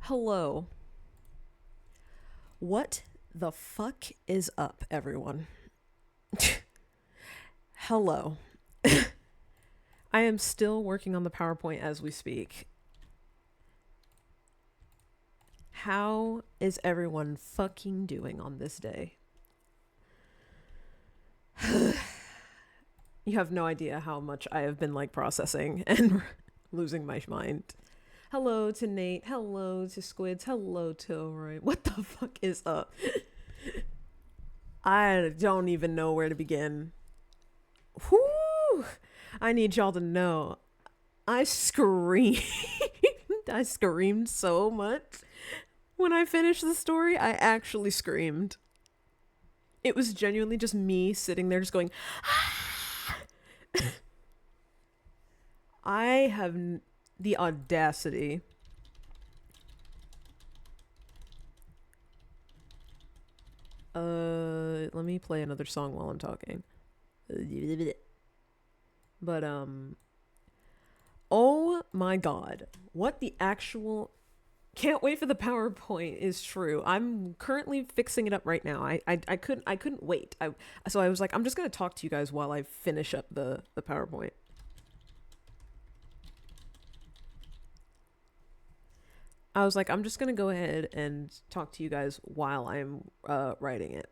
Hello. What the fuck is up, everyone? Hello. I am still working on the PowerPoint as we speak. How is everyone fucking doing on this day? You have no idea how much I have been like processing and losing my mind. Hello to Nate. Hello to Squids. Hello to Roy. What the fuck is up? I don't even know where to begin. Whoo! I need y'all to know. I screamed. I screamed so much. When I finished the story, I actually screamed. It was genuinely just me sitting there just going, ah! I have the audacity. Let me play another song while I'm talking. But, oh my god. What the actual... Can't wait for the PowerPoint is true. I'm currently fixing it up right now. I couldn't wait. So I was like, I'm just gonna talk to you guys while I finish up the PowerPoint. I was like, I'm just gonna go ahead and talk to you guys while I'm writing it.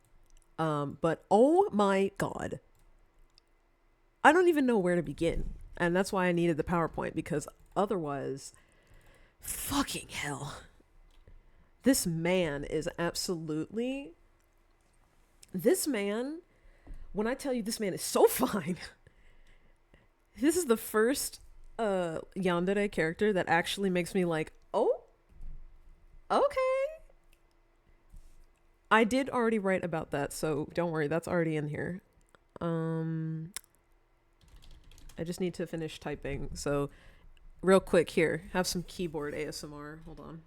But oh my god, I don't even know where to begin, and that's why I needed the PowerPoint, because otherwise, fucking hell, this man is absolutely. This man, when I tell you this man is so fine, this is the first yandere character that actually makes me like, oh, okay. I did already write about that, so don't worry, that's already in here. I just need to finish typing. So, real quick here, have some keyboard ASMR. Hold on.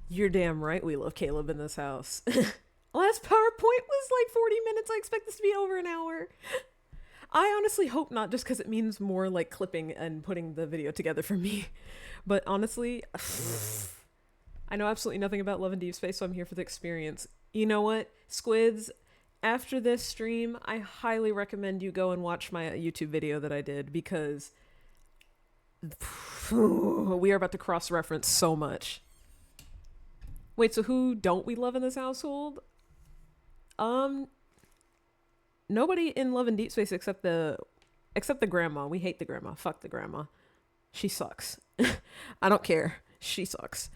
You're damn right we love Caleb in this house. Last PowerPoint was like 40 minutes. I expect this to be over an hour. I honestly hope not, just because it means more like clipping and putting the video together for me. But honestly, I know absolutely nothing about Love and Deepspace, so I'm here for the experience. You know what, Squids? After this stream, I highly recommend you go and watch my YouTube video that I did, because we are about to cross-reference so much. Wait, so who don't we love in this household? Nobody in Love and Deepspace except the grandma. We hate the grandma. Fuck the grandma. She sucks. I don't care. She sucks.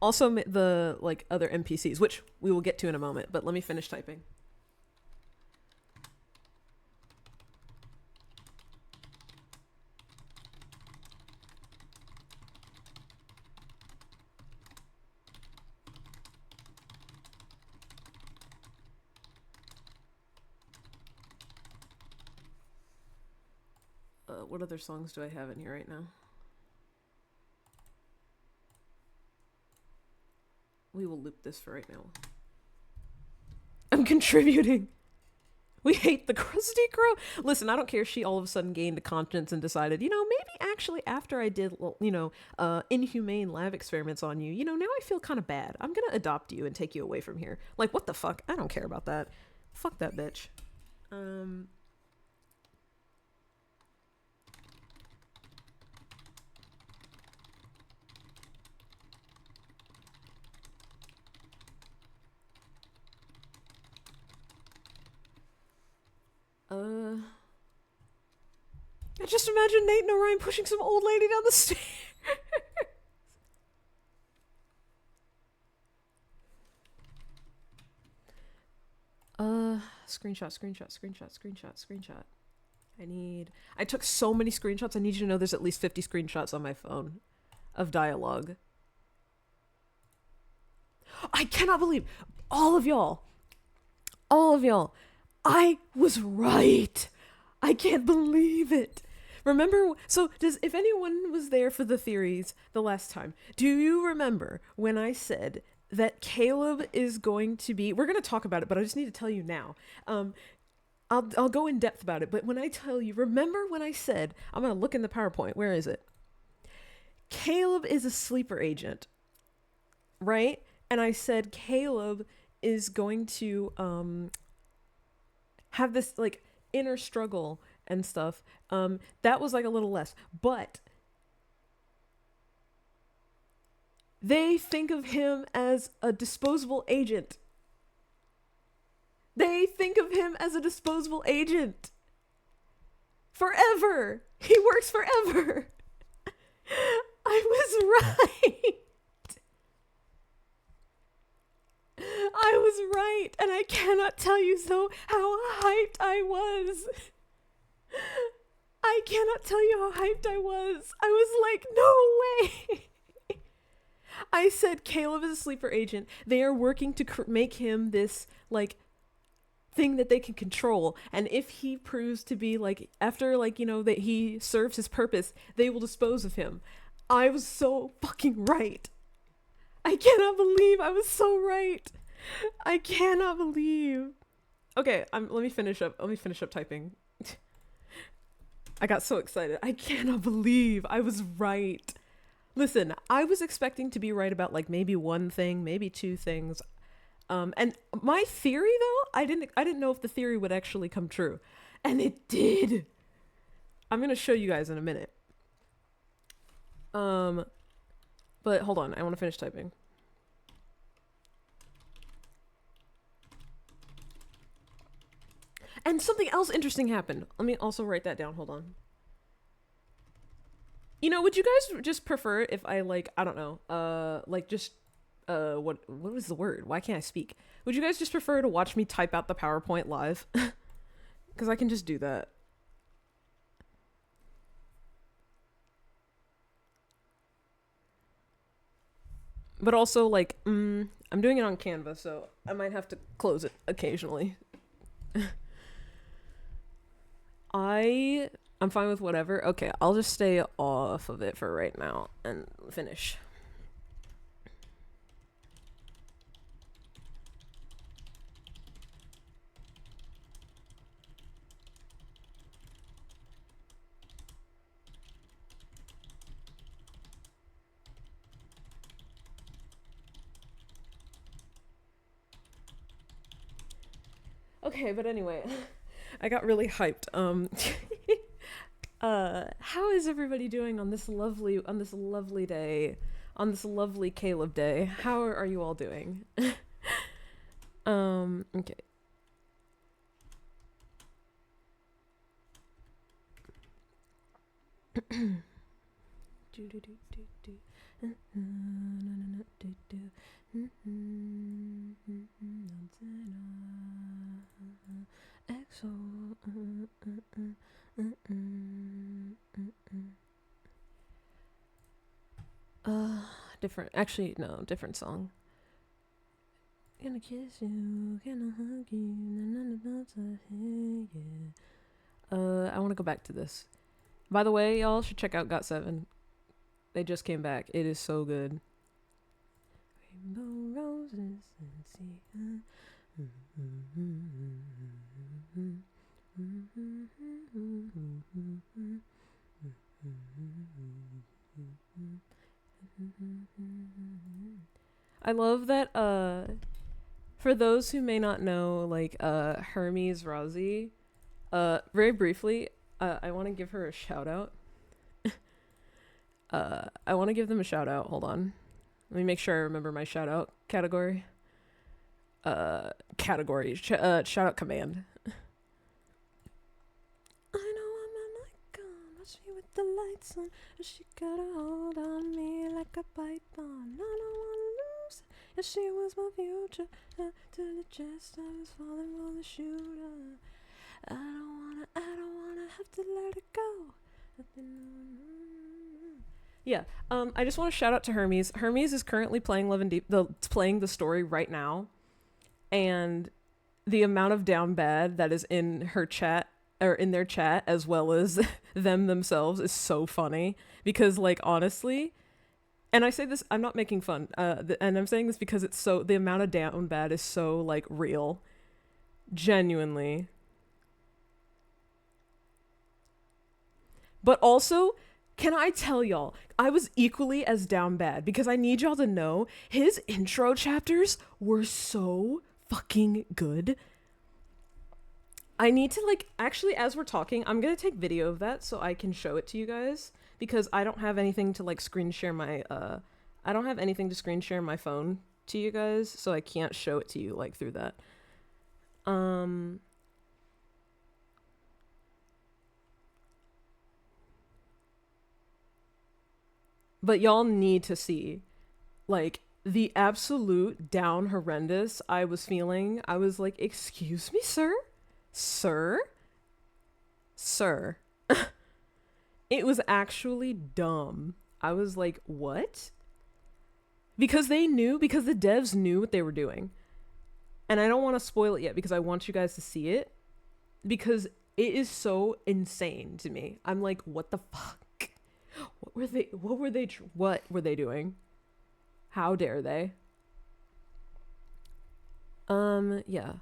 Also, the like other NPCs, which we will get to in a moment. But let me finish typing. What other songs do I have in here right now? We will loop this for right now. I'm contributing. We hate the crusty crow. Listen, I don't care if she all of a sudden gained confidence and decided, maybe actually after I did, inhumane lab experiments on you, now I feel kind of bad. I'm going to adopt you and take you away from here. Like, what the fuck? I don't care about that. Fuck that bitch. I just imagine Nate and Orion pushing some old lady down the stairs. Screenshot. I took so many screenshots. I need you to know there's at least 50 screenshots on my phone of dialogue. I cannot believe all of y'all, I was right. I can't believe it. Remember, so if anyone was there for the theories the last time, do you remember when I said that Caleb is going to be, we're going to talk about it, but I just need to tell you now. I'll go in depth about it, but when I tell you, remember when I said, I'm going to look in the PowerPoint, where is it? Caleb is a sleeper agent, right? And I said Caleb is going to have this like inner struggle and stuff. That was like a little less, but they think of him as a disposable agent. They think of him as a disposable agent. Forever. He works forever. I was right. I was right, and I cannot tell you how hyped I was. I cannot tell you how hyped I was. I was like, no way. I said Caleb is a sleeper agent. They are working to make him this like thing that they can control, and if he proves to be like, after like, you know, that he serves his purpose, they will dispose of him. I was so fucking right. I cannot believe I was so right. I cannot believe. Okay, let me finish up typing. I got so excited. I cannot believe I was right. Listen, I was expecting to be right about like maybe one thing, maybe two things. And my theory though, I didn't know if the theory would actually come true. And it did. I'm going to show you guys in a minute. But hold on, I want to finish typing. And something else interesting happened. Let me also write that down. Hold on. You know, would you guys just prefer if I like, I don't know, like just what was the word? Why can't I speak? Would you guys just prefer to watch me type out the PowerPoint live? Because I can just do that. But also, like, I'm doing it on Canva, so I might have to close it occasionally. I'm fine with whatever. Okay, I'll just stay off of it for right now and finish. Okay, but anyway, I got really hyped. How is everybody doing on this lovely day, on this lovely Caleb day? How are you all doing? Okay. Different song. Gonna kiss you, gonna hug you, I want to go back to this. By the way, y'all should check out Got7. They just came back. It is so good. Rainbow roses and sea. I love that for those who may not know, like Hermes Razi, very briefly, I want to give her a shout out. I want to give them a shout out. Hold on. Let me make sure I remember my shout out category. Shout out command. I know I'm a icon, watch me with the lights on. She got a hold on me like a python. I don't wanna lose it. Yeah, she was my future. To the chest, I was falling for the shooter. I don't wanna have to let it go. Yeah. I just want to shout out to Hermes. Hermes is currently playing Love and Deep, playing the story right now, and the amount of down bad that is in her chat or in their chat as well as them themselves is so funny because like honestly, and I say this, I'm not making fun, and I'm saying this because it's so, the amount of down bad is so like real, genuinely. But also, can I tell y'all, I was equally as down bad because I need y'all to know his intro chapters were so fucking good. I need to like, actually as we're talking, I'm gonna take video of that so I can show it to you guys because I don't have anything to like screen share my I don't have anything to screen share my phone to you guys, so I can't show it to you like through that. But y'all need to see like the absolute down horrendous I was feeling. I was like, "Excuse me, sir? Sir? Sir?" It was actually dumb. I was like, "What?" Because they knew, because the devs knew what they were doing. And I don't want to spoil it yet because I want you guys to see it because it is so insane to me. I'm like, "What the fuck? What were they doing? How dare they?" Yeah.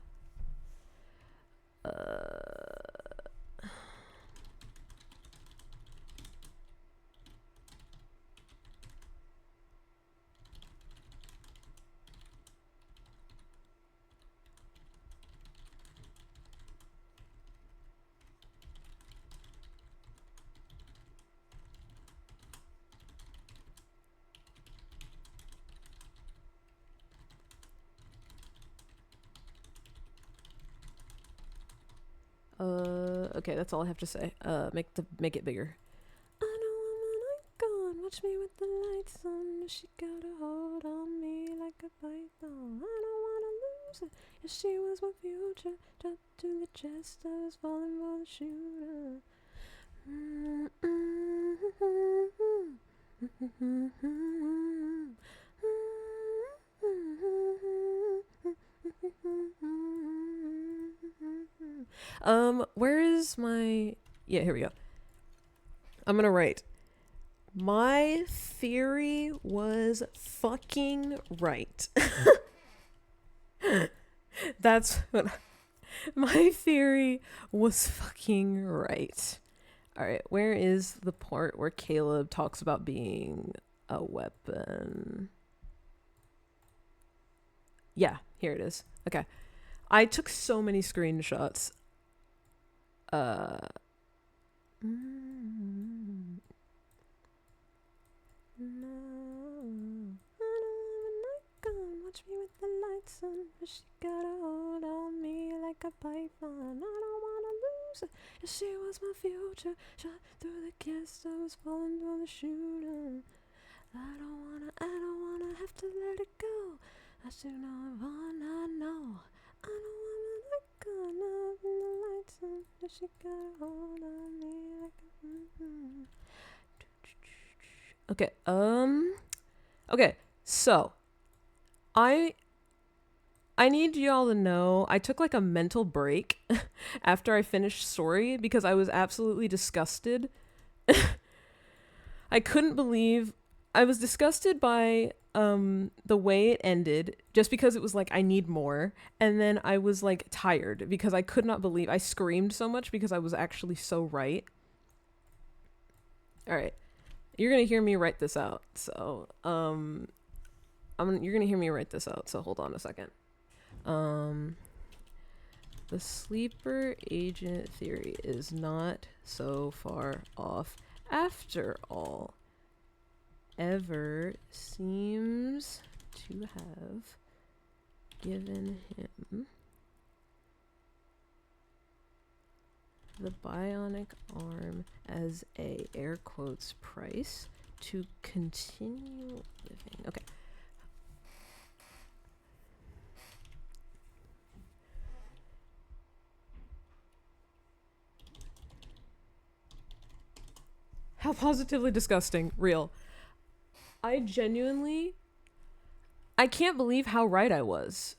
Okay, that's all I have to say. Make it bigger. I know I'm a night gone. Watch me with the lights on. She got a hold on me like a python. I don't wanna lose her. If she was my future, shot to the chest, I was falling for the shooter. Where is my... Yeah, here we go. I'm gonna write. My theory was fucking right. That's what... My theory was fucking right. Alright, where is the part where Caleb talks about being a weapon? Yeah, here it is. Okay. I took so many screenshots. No, I don't have a night gun. Watch me with the lights on. But she got a hold on me like a python. I don't wanna lose her. If she was my future, shot through the kiss, I was falling for the shooter. I don't wanna have to let it go. I should know all I know. I don't wanna let go. Now in the lights on, but she got a hold on me like a... Okay, okay, so I need y'all to know I took like a mental break after I finished story because I was absolutely disgusted. I couldn't believe... I was disgusted by the way it ended just because it was like I need more, and then I was like tired because I could not believe I screamed so much because I was actually so right. All right, you're gonna hear me write this out, so you're gonna hear me write this out, so hold on a second. The sleeper agent theory is not so far off after all. Ever seems to have given him the bionic arm as a air quotes price to continue living. Okay. How positively disgusting. Real. I genuinely, I can't believe how right I was.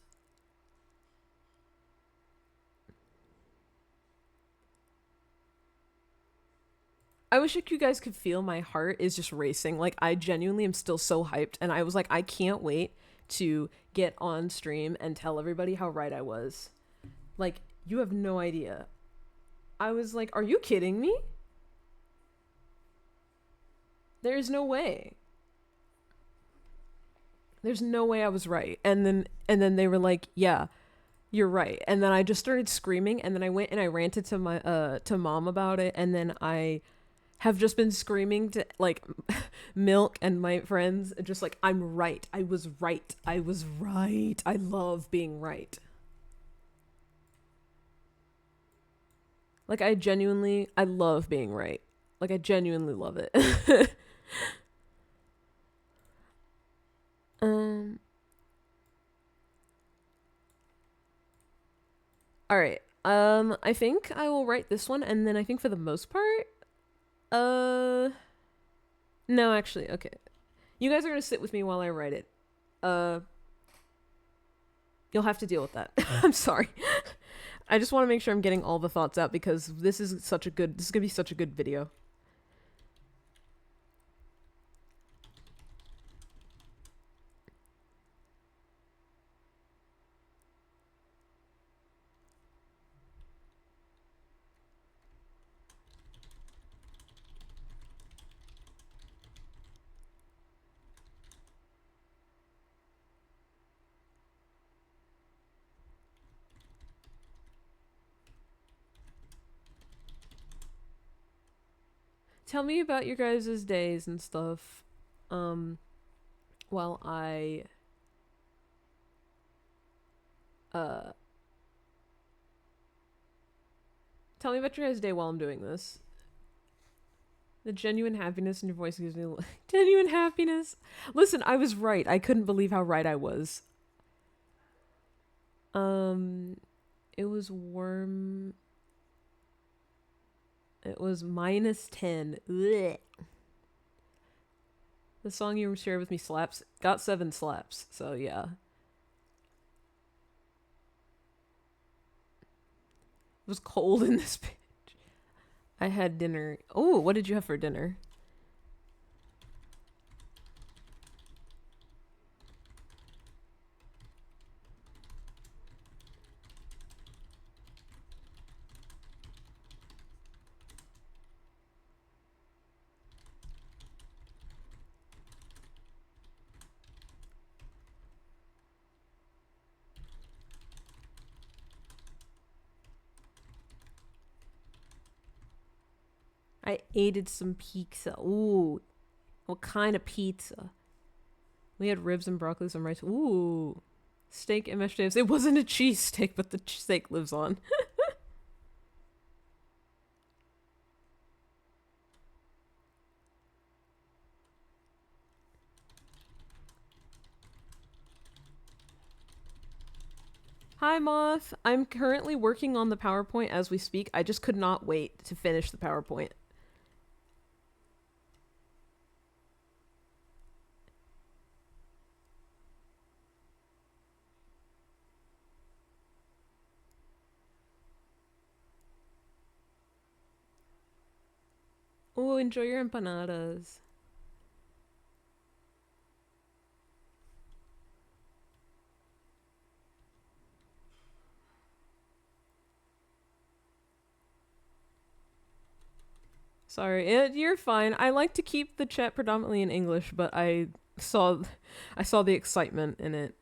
I wish you guys could feel my heart is just racing. Like, I genuinely am still so hyped. And I was like, I can't wait to get on stream and tell everybody how right I was. Like, you have no idea. I was like, are you kidding me? There's no way. There's no way I was right. And then they were like, yeah, you're right. And then I just started screaming, and then I went and I ranted to my to mom about it, and then I have just been screaming to like Milk and my friends, just like, I'm right. I was right. I was right. I love being right. Like, I love being right. Like, I genuinely love it. um all right. I think I will write this one, and then I think for the most part, uh no, actually, okay. You guys are going to sit with me while I write it. Uh you'll have to deal with that. I'm sorry. I just want to make sure I'm getting all the thoughts out, because this is going to be such a good video. Tell me about your guys' days and stuff. Um, while I uh tell me about your guys' day while I'm doing this. The genuine happiness in your voice gives me genuine happiness. Listen, I was right. I couldn't believe how right I was. Um, it was warm. It was -10. Blech. The song you shared with me slaps. Got 7 slaps. So yeah. It was cold in this bitch. I had dinner. Oh, what did you have for dinner? I ate some pizza. Ooh, what kind of pizza? We had ribs and broccoli, some rice. Ooh, steak and mashed potatoes. It wasn't a cheesesteak, but the steak lives on. Hi, Moth. I'm currently working on the PowerPoint as we speak. I just could not wait to finish the PowerPoint. Oh, enjoy your empanadas. Sorry, you're fine. I like to keep the chat predominantly in English, but saw, I saw the excitement in it.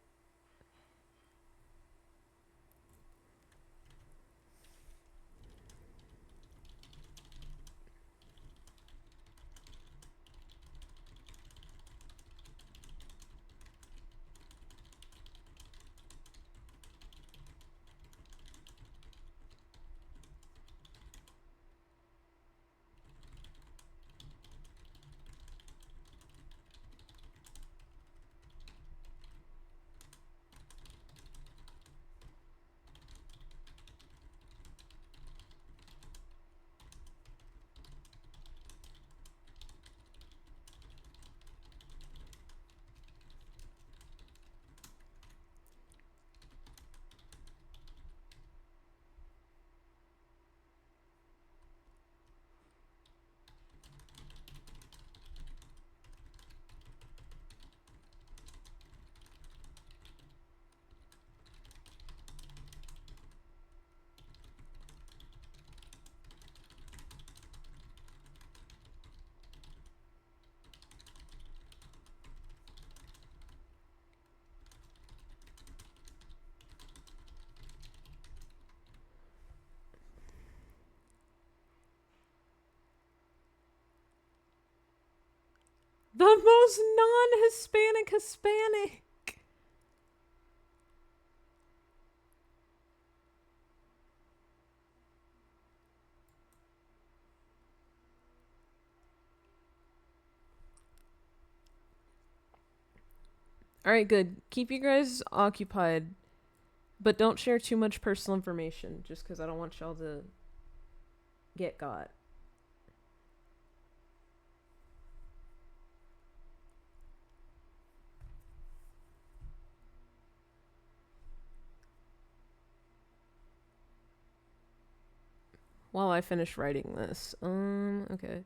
The most non-Hispanic Hispanic. Alright, good. Keep you guys occupied, but don't share too much personal information, just because I don't want y'all to get got. While I finish writing this. Okay.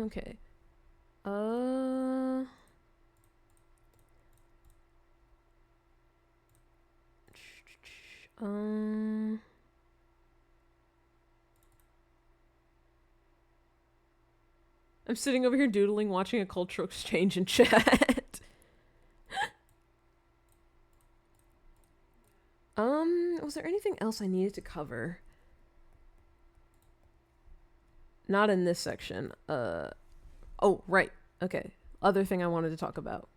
Okay. Uh... Um... I'm sitting over here doodling, watching a cultural exchange in chat. Was there anything else I needed to cover? Not in this section. Oh, right. Okay. Other thing I wanted to talk about.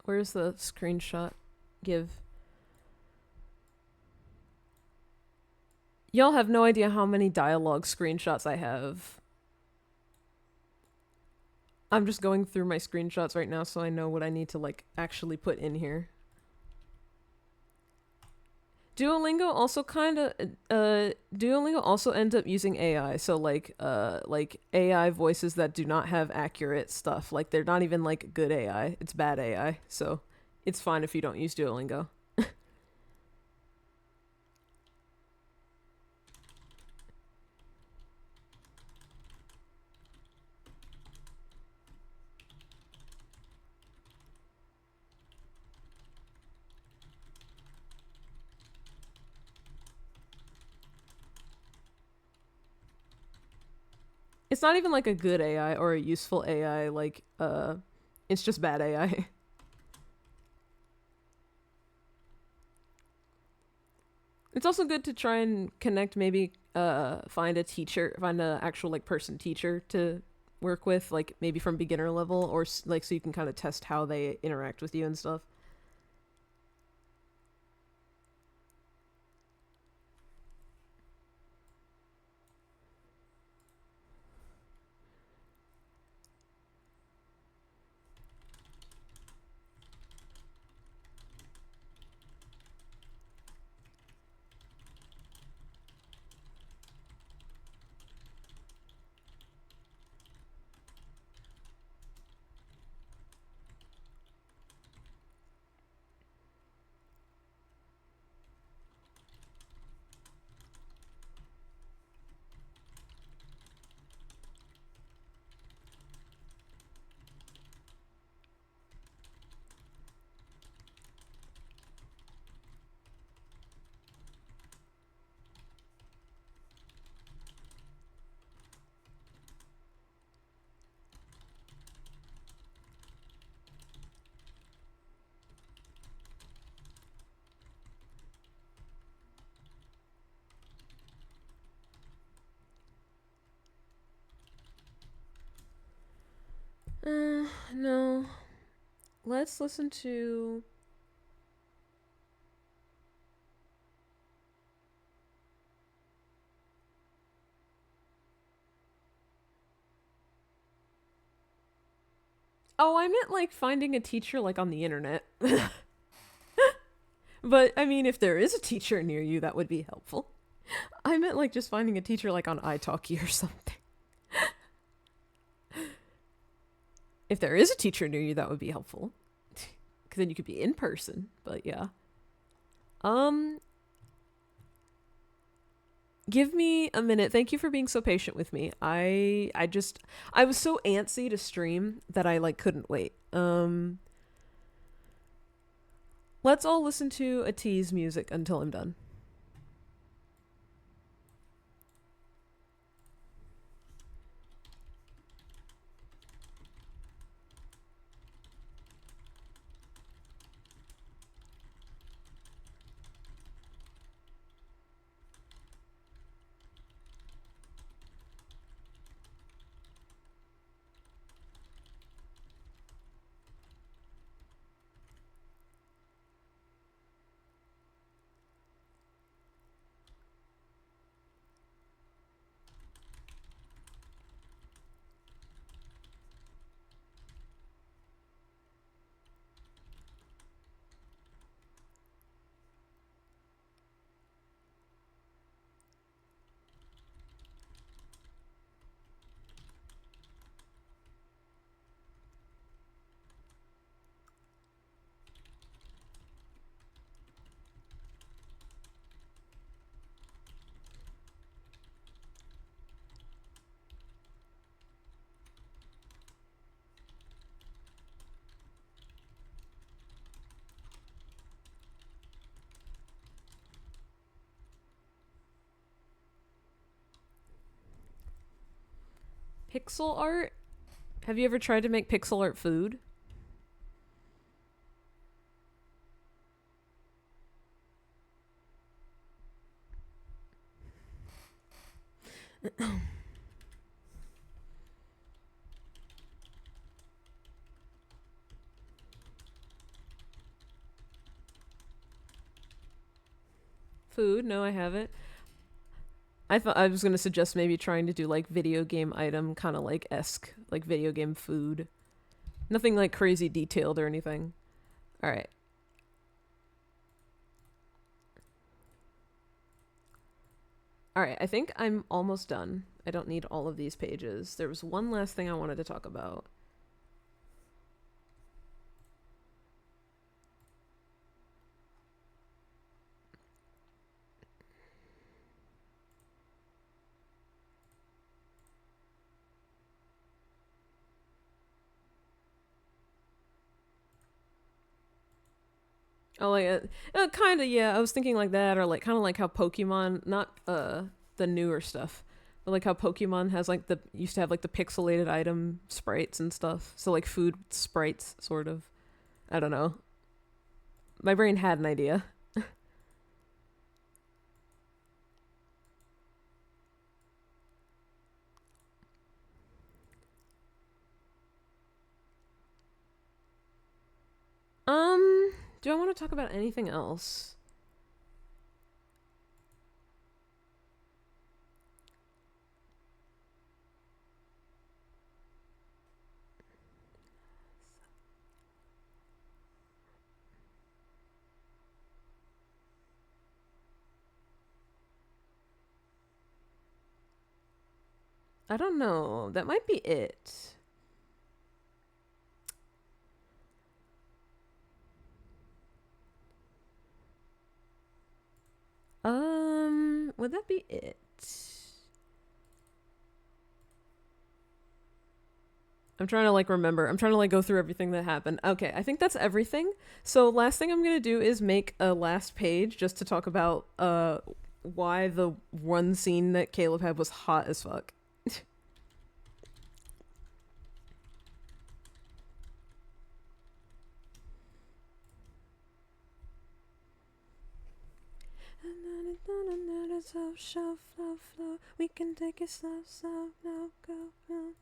Where's the screenshot? Give. Y'all have no idea how many dialogue screenshots I have. I'm just going through my screenshots right now so I know what I need to, like, actually put in here. Duolingo also Duolingo also ends up using AI, so like AI voices that do not have accurate stuff. Like they're not even like good AI. It's bad AI. So it's fine if you don't use Duolingo. It's not even like a good AI or a useful AI, like it's just bad AI. It's also good to try and connect, maybe find a teacher, find an actual like person teacher to work with, like maybe from beginner level, or like so you can kind of test how they interact with you and stuff. No. Let's listen to. Oh, I meant like finding a teacher like on the internet. But I mean, if there is a teacher near you, that would be helpful. I meant like just finding a teacher like on italki or something. If there is a teacher near you, that would be helpful. Because then you could be in person. But yeah. Um, give me a minute. Thank you for being so patient with me. I was so antsy to stream that I like couldn't wait. Let's all listen to a tease music until I'm done. Pixel art? Have you ever tried to make pixel art food? Food? No, I haven't. I thought I was gonna suggest maybe trying to do like video game item kind of like esque, like video game food. Nothing like crazy detailed or anything. All right. All right, I think I'm almost done. I don't need all of these pages. There was one last thing I wanted to talk about. Oh, like, kind of, yeah. I was thinking like that, or like kind of like how Pokemon, not the newer stuff, but like how Pokemon has like the used to have like the pixelated item sprites and stuff. So like food sprites, sort of. I don't know. My brain had an idea. Do I want to talk about anything else? I don't know. That might be it. Would that be it? I'm trying to like remember. I'm trying to like go through everything that happened. Okay, I think that's everything. So last thing I'm gonna do is make a last page just to talk about why the one scene that Caleb had was hot as fuck. We can take it slow, slow, no, go, no,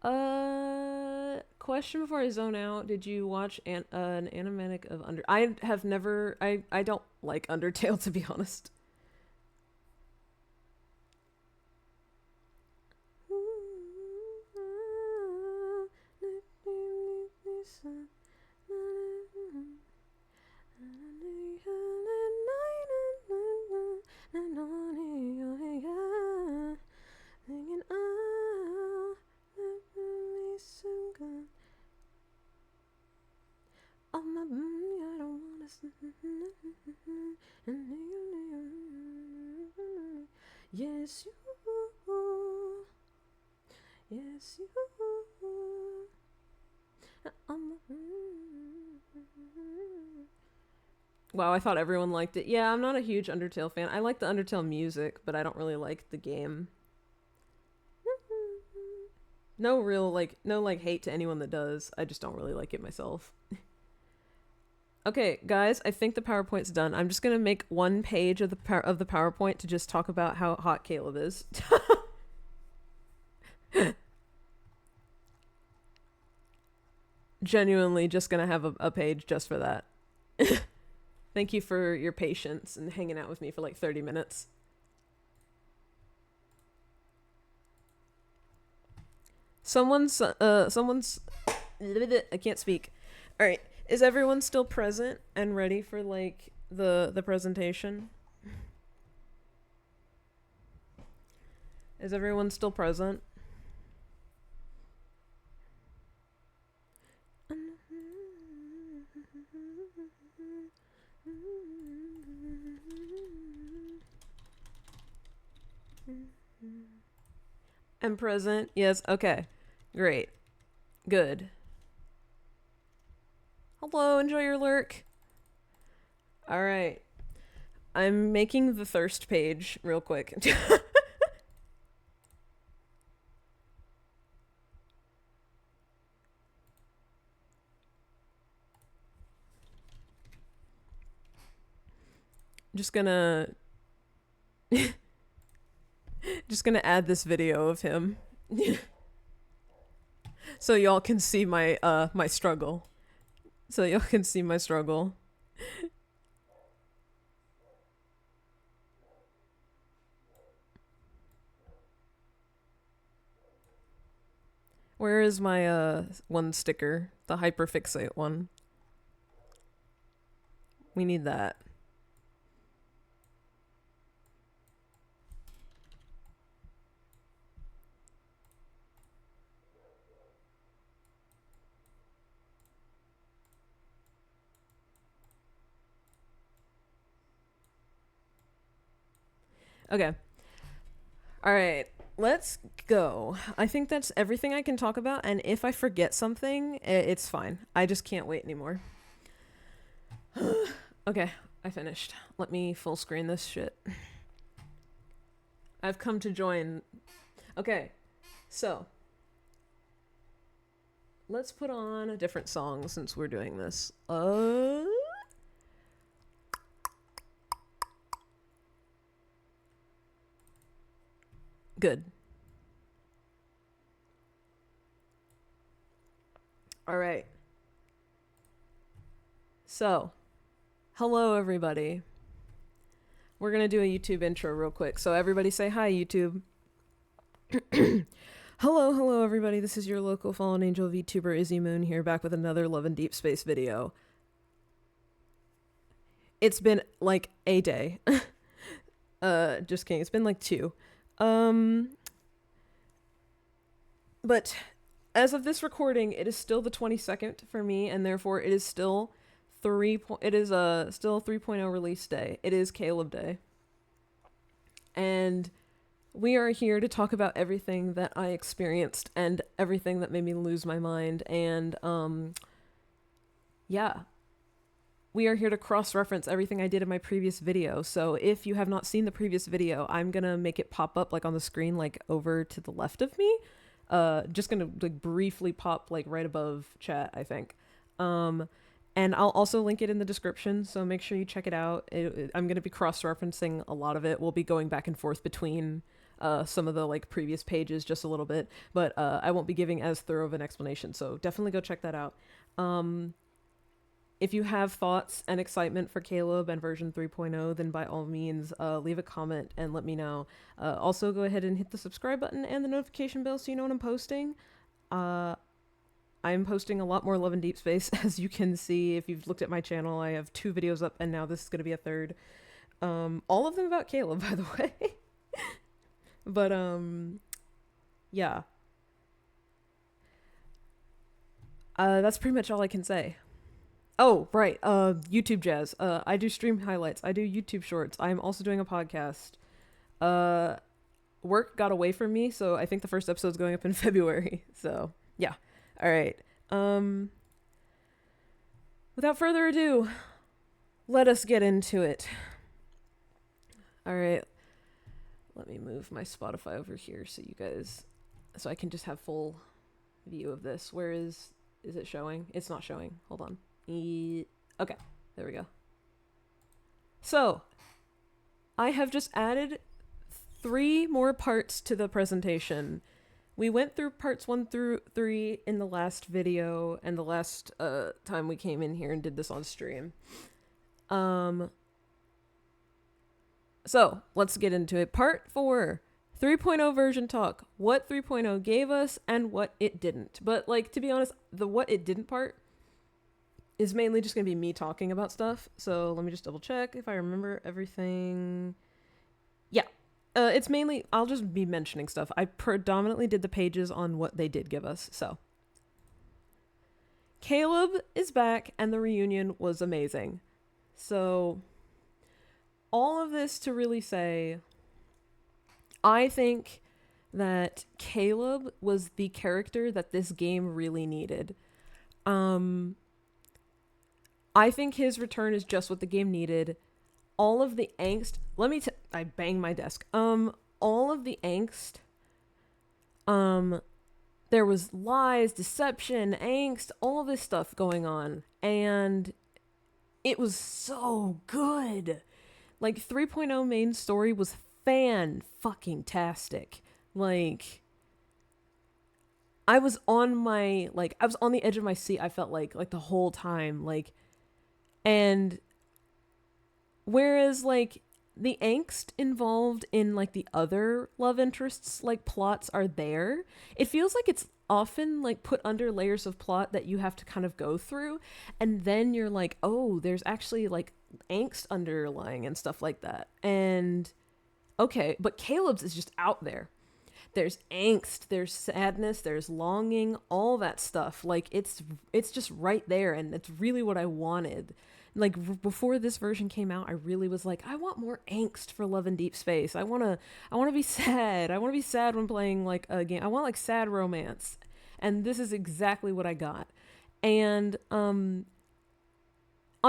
no. Question before I zone out. Did you watch an animatic of Under? I have never. I don't like Undertale to be honest. Yes, you. Yes, you. Wow, I thought everyone liked it. Yeah, I'm not a huge Undertale fan. I like the Undertale music, but I don't really like the game. No real no hate to anyone that does. I just don't really like it myself. Okay, guys, I think the PowerPoint's done. I'm just gonna make one page of the PowerPoint to just talk about how hot Caleb is. Genuinely, just gonna have a page just for that. Thank you for your patience and hanging out with me for like 30 minutes. Someone's I can't speak. All right, is everyone still present and ready for like the presentation? Is everyone still present? I'm present. Yes. Okay. Great. Good. Hello. Enjoy your lurk. All right. I'm making the thirst page real quick. Just gonna add this video of him so y'all can see my my struggle. So y'all can see my struggle. Where is my one sticker? The hyperfixate one. We need that. Okay. All right. Let's go. I think that's everything I can talk about, and if I forget something, it's fine. I just can't wait anymore. Okay, I finished. Let me full screen this shit. I've come to join. Okay, so let's put on a different song since we're doing this. Good. All right. So, hello everybody. We're going to do a YouTube intro real quick. So everybody say hi, YouTube. Hello everybody. This is your local fallen angel VTuber Izzy Moon here, back with another Love and Deepspace video. It's been like a day. Just kidding. It's been like 2. But as of this recording, it is still the 22nd for me, and therefore it is still still 3.0 release day. It is Caleb Day. And we are here to talk about everything that I experienced and everything that made me lose my mind. And yeah. We are here to cross-reference everything I did in my previous video. So if you have not seen the previous video, I'm gonna make it pop up like on the screen, like over to the left of me. Just gonna like briefly pop like right above chat, I think. And I'll also link it in the description, so make sure you check it out. I'm gonna be cross-referencing a lot of it. We'll be going back and forth between some of the like previous pages just a little bit, but I won't be giving as thorough of an explanation. So definitely go check that out. If you have thoughts and excitement for Caleb and version 3.0, then by all means, leave a comment and let me know. Also, go ahead and hit the subscribe button and the notification bell so you know when I'm posting. I'm posting a lot more Love and Deepspace, as you can see. If you've looked at my channel, I have 2 videos up, and now this is going to be a 3rd. All of them about Caleb, by the way. But, yeah. That's pretty much all I can say. Oh, right. YouTube jazz. I do stream highlights. I do YouTube shorts. I'm also doing a podcast. work got away from me, so I think the first episode's going up in February. So yeah. All right. Without further ado, let us get into it. All right. Let me move my Spotify over here so I can just have full view of this. Where is it showing? It's not showing. Hold on. Okay, there we go. So, I have just added 3 more parts to the presentation. We went through parts 1 through 3 in the last video and the last time we came in here and did this on stream. So, let's get into it. Part 4, 3.0 version talk. What 3.0 gave us and what it didn't. But, like, to be honest, the what it didn't part is mainly just going to be me talking about stuff. So, let me just double check if I remember everything. Yeah. It's mainly, I'll just be mentioning stuff. I predominantly did the pages on what they did give us. So, Caleb is back and the reunion was amazing. So, all of this to really say, I think that Caleb was the character that this game really needed. I think his return is just what the game needed. All of the angst, I bang my desk. All of the angst, there was lies, deception, angst, all this stuff going on, and it was so good. Like, 3.0 main story was fan-fucking-tastic. Like, I was on the edge of my seat, I felt like the whole time, like, and whereas, like, the angst involved in, like, the other love interests, like, plots are there, it feels like it's often, like, put under layers of plot that you have to kind of go through, and then you're like, oh, there's actually, like, angst underlying and stuff like that. And, okay, but Caleb's is just out there. There's angst, there's sadness, there's longing, all that stuff. Like, it's just right there, and it's really what I wanted. Like, before this version came out, I really was like, I want more angst for Love in Deepspace. I want to be sad. I want to be sad when playing, like, a game. I want, like, sad romance. And this is exactly what I got. And, on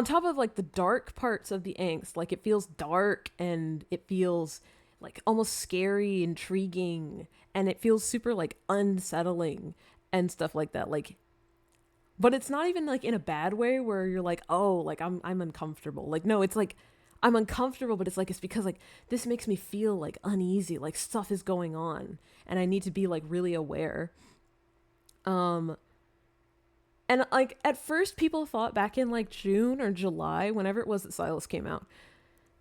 top of, like, the dark parts of the angst, like, it feels dark and it feels, like, almost scary, intriguing, and it feels super, like, unsettling and stuff like that. Like, but it's not even, like, in a bad way where you're like, oh, like, I'm uncomfortable. Like, no, it's like, I'm uncomfortable, but it's like, it's because, like, this makes me feel, like, uneasy, like, stuff is going on, and I need to be, like, really aware. And, like, at first people thought back in, like, June or July, whenever it was that Silas came out,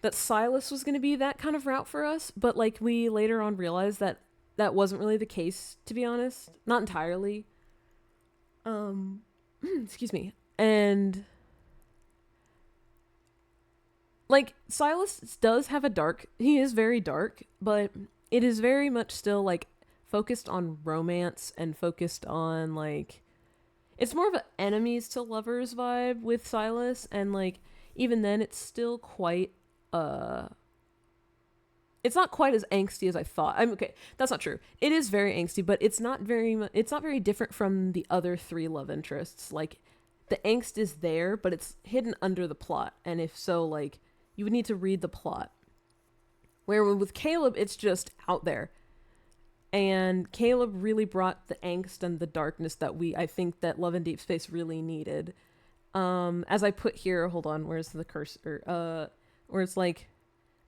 that Silas was going to be that kind of route for us, but, like, we later on realized that that wasn't really the case, to be honest. Not entirely. Excuse me. And, like, Silas does have he is very dark, but it is very much still, like, focused on romance and focused on, like, it's more of an enemies to lovers vibe with Silas, and, like, even then it's still quite, it's not quite as angsty as I thought. Okay, that's not true. It is very angsty, but it's not very different from the other 3 love interests. Like, the angst is there, but it's hidden under the plot, and if so, like, you would need to read the plot. Where with Caleb, it's just out there. And Caleb really brought the angst and the darkness that I think that Love in Deepspace really needed. As I put here, hold on, where's the cursor? Where it's like,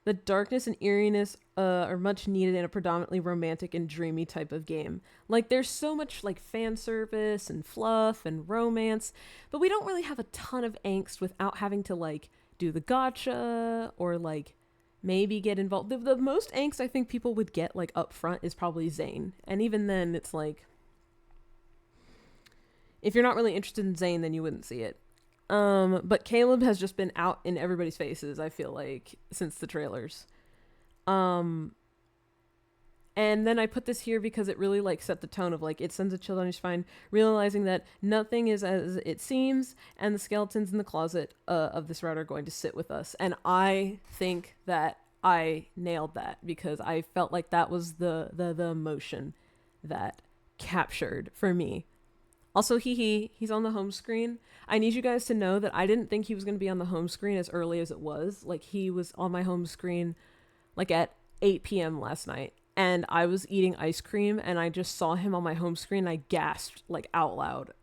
the darkness and eeriness are much needed in a predominantly romantic and dreamy type of game. Like, there's so much, like, fan service and fluff and romance, but we don't really have a ton of angst without having to, like, do the gotcha or, like, maybe get involved. The most angst I think people would get, like, up front is probably Zane. And even then, it's like, if you're not really interested in Zane, then you wouldn't see it. But Caleb has just been out in everybody's faces, I feel like, since the trailers. And then I put this here because it really, like, set the tone of, like, it sends a chill down your spine, realizing that nothing is as it seems, and the skeletons in the closet of this route are going to sit with us. And I think that I nailed that because I felt like that was the emotion that captured for me. Also, he's on the home screen. I need you guys to know that I didn't think he was going to be on the home screen as early as it was. Like, he was on my home screen like at 8 p.m. last night. And I was eating ice cream and I just saw him on my home screen and I gasped like out loud.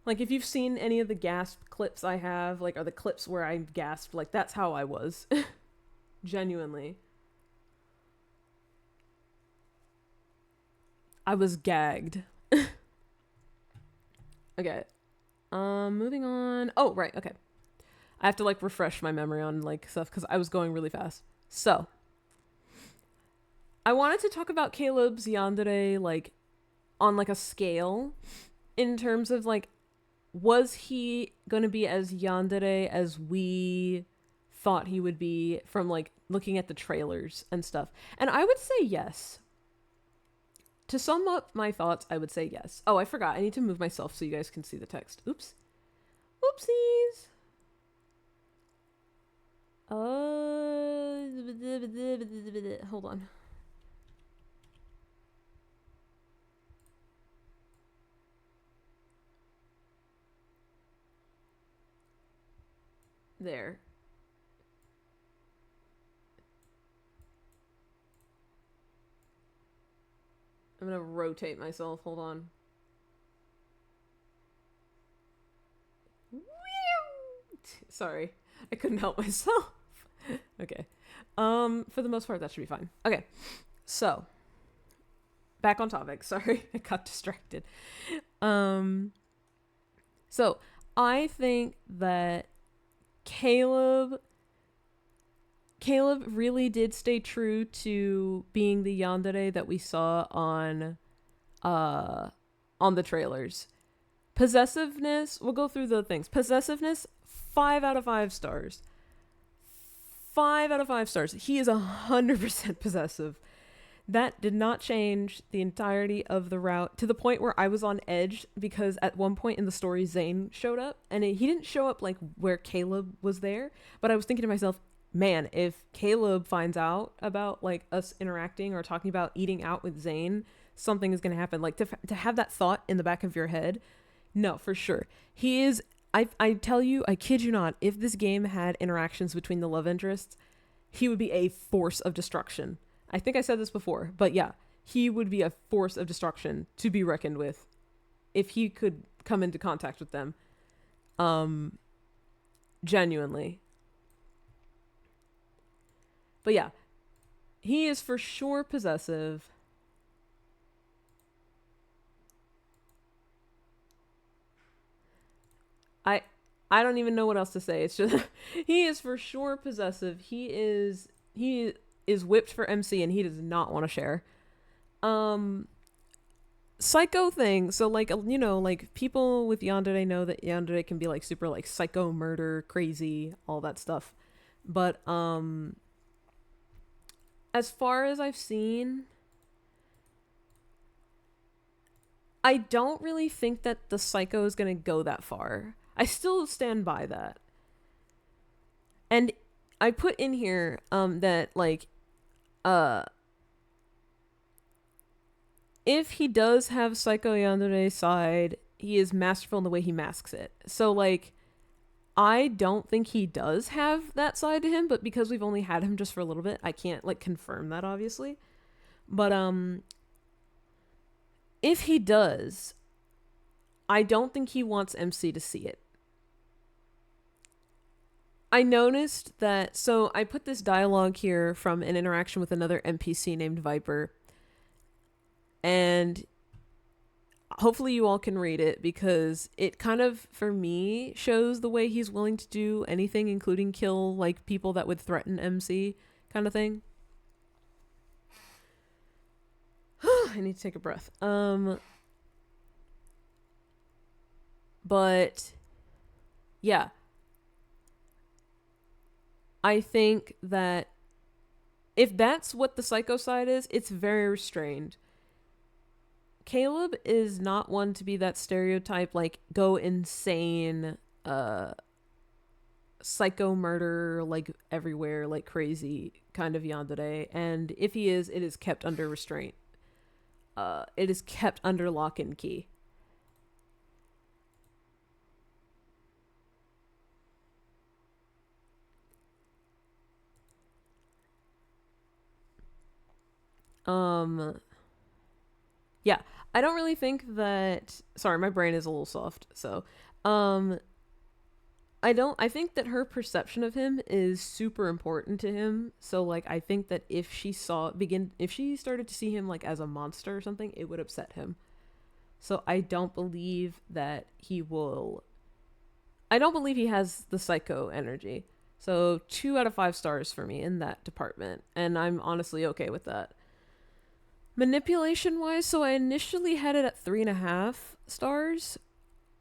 Like, if you've seen any of the gasp clips I have, like, or the clips where I gasped, like, that's how I was. Genuinely. I was gagged. Okay. Moving on. Oh, right, okay. I have to, like, refresh my memory on, like, stuff, because I was going really fast. So, I wanted to talk about Caleb's yandere, like, on, like, a scale, in terms of, like, was he going to be as yandere as we thought he would be from, like, looking at the trailers and stuff? And I would say yes. To sum up my thoughts, I would say yes. Oh, I forgot. I need to move myself so you guys can see the text. Oops. Oopsies. Hold on. There. I'm gonna rotate myself. Hold on. Sorry. I couldn't help myself. Okay. For the most part, that should be fine. Okay. So, back on topic. Sorry, I got distracted. So I think that Caleb really did stay true to being the yandere that we saw on the trailers. Possessiveness, we'll go through the things. Possessiveness, 5 out of 5 stars. 5 out of 5 stars. He is 100% possessive. That did not change the entirety of the route, to the point where I was on edge because at one point in the story, Zane showed up, and he didn't show up like where Caleb was there, but I was thinking to myself, man, if Caleb finds out about like us interacting or talking about eating out with Zane, something is going to happen. Like, to have that thought in the back of your head, no, for sure. He is, I tell you, I kid you not, if this game had interactions between the love interests, he would be a force of destruction. I think I said this before, but yeah, he would be a force of destruction to be reckoned with if he could come into contact with them. Genuinely. But yeah, he is for sure possessive. I don't even know what else to say. It's just he is for sure possessive. He is whipped for MC and he does not want to share. Psycho thing. So like, you know, like people with yandere know that yandere can be like super like psycho, murder, crazy, all that stuff. But as far as I've seen, I don't really think that the psycho is going to go that far. I still stand by that. And I put in here that like if he does have psycho yandere side, he is masterful in the way he masks it. So like I don't think he does have that side to him, but because we've only had him just for a little bit, I can't like confirm that obviously. But if he does, I don't think he wants MC to see it. I noticed that, so I put this dialogue here from an interaction with another NPC named Viper, and hopefully you all can read it because it kind of, for me, shows the way he's willing to do anything, including kill like people that would threaten MC kind of thing. I need to take a breath. But yeah, I think that if that's what the psycho side is, it's very restrained. Caleb is not one to be that stereotype, like, go insane, psycho murder like everywhere, like crazy kind of yandere. And if he is, it is kept under restraint. It is kept under lock and key. Um, yeah, I don't really think that. Sorry, my brain is a little soft. So, um, I don't. I think that her perception of him is super important to him. So, like, I think that if she started to see him like as a monster or something, it would upset him. So, I don't believe that he will. I don't believe he has the psycho energy. So, 2 out of 5 stars for me in that department, and I'm honestly okay with that. Manipulation wise, so I initially had it at 3.5 stars,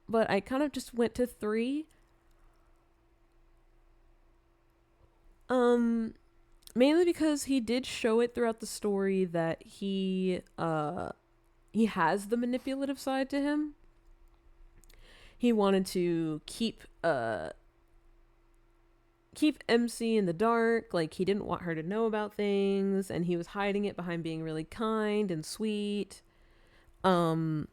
but I kind of just went to 3. Um, Mainly because he did show it throughout the story that he has the manipulative side to him. He wanted to keep MC in the dark, like he didn't want her to know about things, and he was hiding it behind being really kind and sweet. Um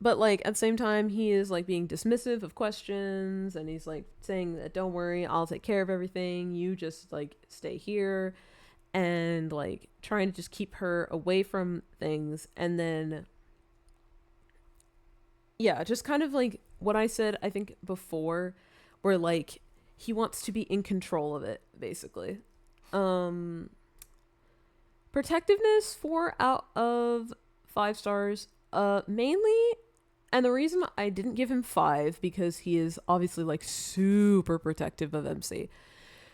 but like at the same time he is like being dismissive of questions, and he's like saying that don't worry, I'll take care of everything, you just like stay here, and like trying to just keep her away from things. And then yeah, just kind of like what I said I think before, where like he wants to be in control of it basically. um Protectiveness, 4 out of 5 stars. Mainly, and the reason I didn't give him 5 because he is obviously like super protective of MC.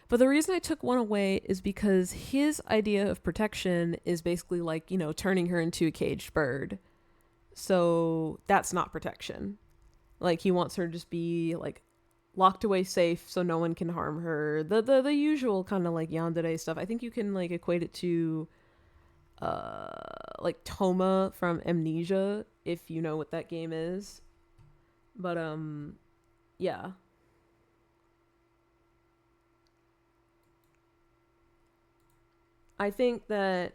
But the reason I took 1 away is because his idea of protection is basically like, turning her into a caged bird. So that's not protection. Like he wants her to just be like locked away safe so no one can harm her. The usual kind of like yandere stuff. I think you can like equate it to like Toma from Amnesia, if you know what that game is. But yeah. I think that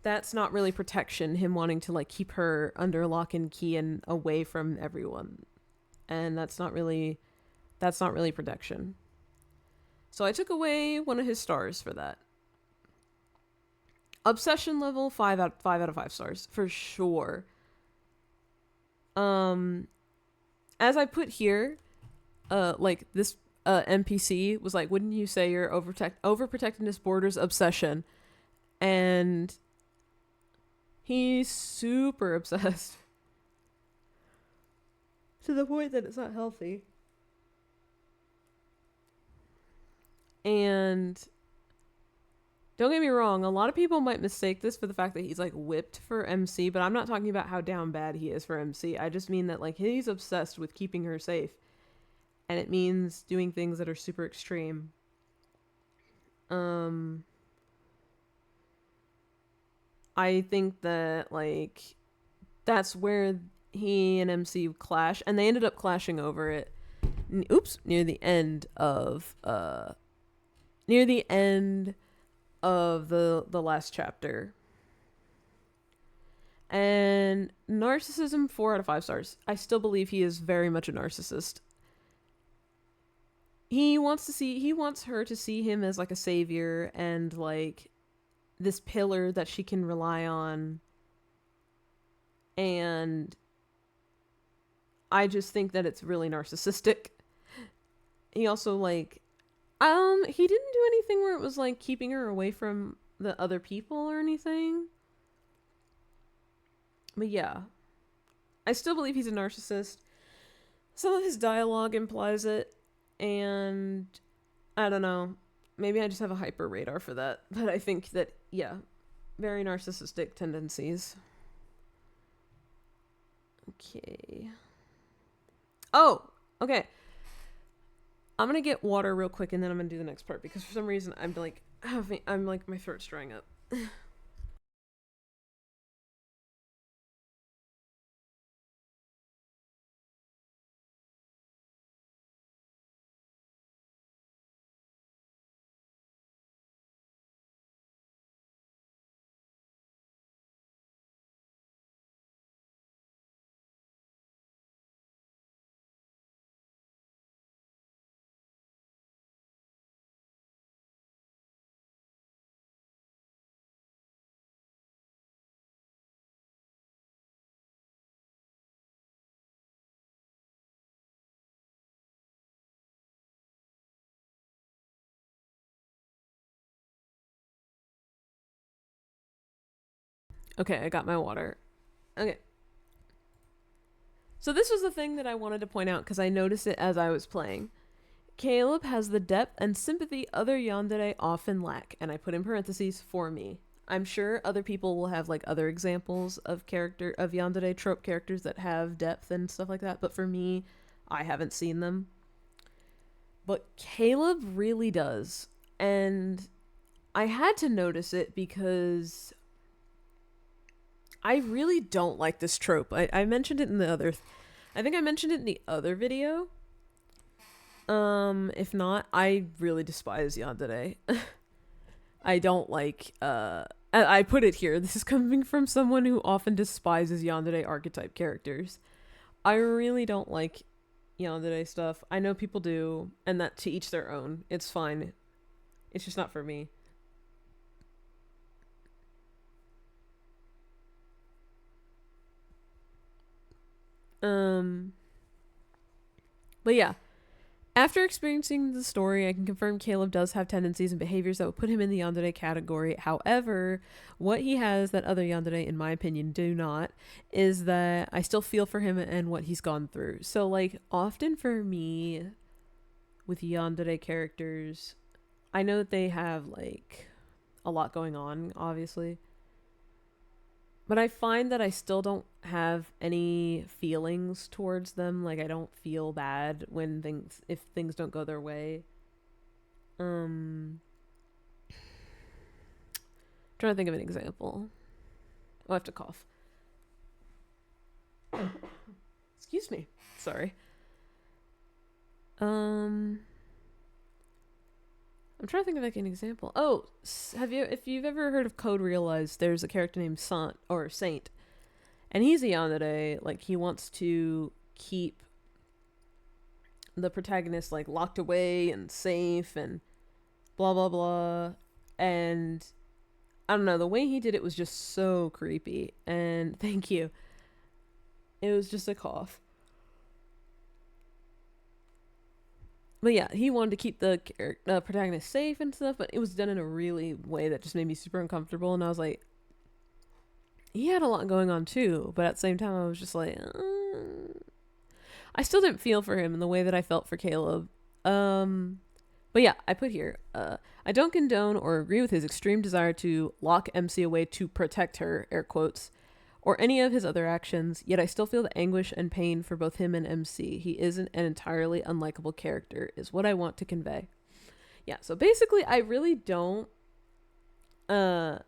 that's not really protection, him wanting to like keep her under lock and key and away from everyone. And that's not really protection. So I took away 1 of his stars for that. Obsession level, 5 out of 5 stars for sure. Um as I put here, like this NPC was like, wouldn't you say your overprotectiveness borders obsession? And he's super obsessed to the point that it's not healthy. And don't get me wrong, a lot of people might mistake this for the fact that he's like whipped for MC, but I'm not talking about how down bad he is for MC. I just mean that like he's obsessed with keeping her safe, and it means doing things that are super extreme. Um I think that like that's where he and MC clash, and they ended up clashing over it. Near the end of the last chapter. And narcissism, 4 out of 5 stars. I still believe he is very much a narcissist. He wants her to see him as like a savior and like this pillar that she can rely on. And I just think that it's really narcissistic. He also like he didn't do anything where it was like keeping her away from the other people or anything. But yeah, I still believe he's a narcissist. Some of his dialogue implies it, and I don't know. Maybe I just have a hyper radar for that. But I think that, yeah, very narcissistic tendencies. Okay. Oh, okay. I'm gonna get water real quick and then I'm gonna do the next part because for some reason I'm like my throat's drying up. Okay, I got my water. Okay. So this was the thing that I wanted to point out because I noticed it as I was playing. Caleb has the depth and sympathy other yandere often lack, and I put in parentheses for me. I'm sure other people will have like other examples of yandere trope characters that have depth and stuff like that, but for me, I haven't seen them. But Caleb really does. And I had to notice it because I really don't like this trope. I mentioned it in the other I think I mentioned it in the other video. If not, I really despise yandere. I don't like I put it here. This is coming from someone who often despises yandere archetype characters. I really don't like yandere stuff. I know people do, and that to each their own. It's fine. It's just not for me. But yeah, after experiencing the story, I can confirm Caleb does have tendencies and behaviors that would put him in the yandere category. However, what he has that other yandere, in my opinion, do not, is that I still feel for him and what he's gone through. So, like, often for me, with yandere characters, I know that they have, like, a lot going on, obviously. But I find that I still don't have any feelings towards them. Like, I don't feel bad if things don't go their way. Trying to think of an example. I'll have to cough. Excuse me. Sorry. I'm trying to think of like an example. Oh, if you've ever heard of Code Realized, there's a character named Saint, and he's a yandere. Like, he wants to keep the protagonist like locked away and safe and blah blah blah. And I don't know, the way he did it was just so creepy. And thank you. It was just a cough. But yeah, he wanted to keep the protagonist safe and stuff, but it was done in a really way that just made me super uncomfortable. And I was like, he had a lot going on too, but at the same time, I was just like, I still didn't feel for him in the way that I felt for Caleb. But yeah, I put here, I don't condone or agree with his extreme desire to lock MC away to protect her, air quotes, or any of his other actions, yet I still feel the anguish and pain for both him and MC. He isn't an entirely unlikable character, is what I want to convey. Yeah, so basically, I really don't, I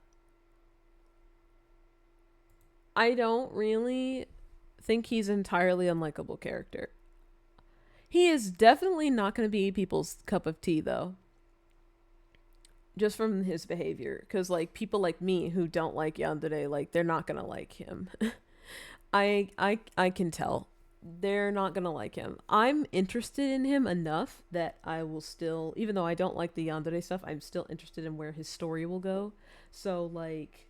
don't really think he's an entirely unlikable character. He is definitely not going to be people's cup of tea, though. Just from his behavior, because like people like me who don't like yandere, like they're not gonna like him. I can tell they're not gonna like him. I'm interested in him enough that I will still, even though I don't like the yandere stuff, I'm still interested in where his story will go. So like,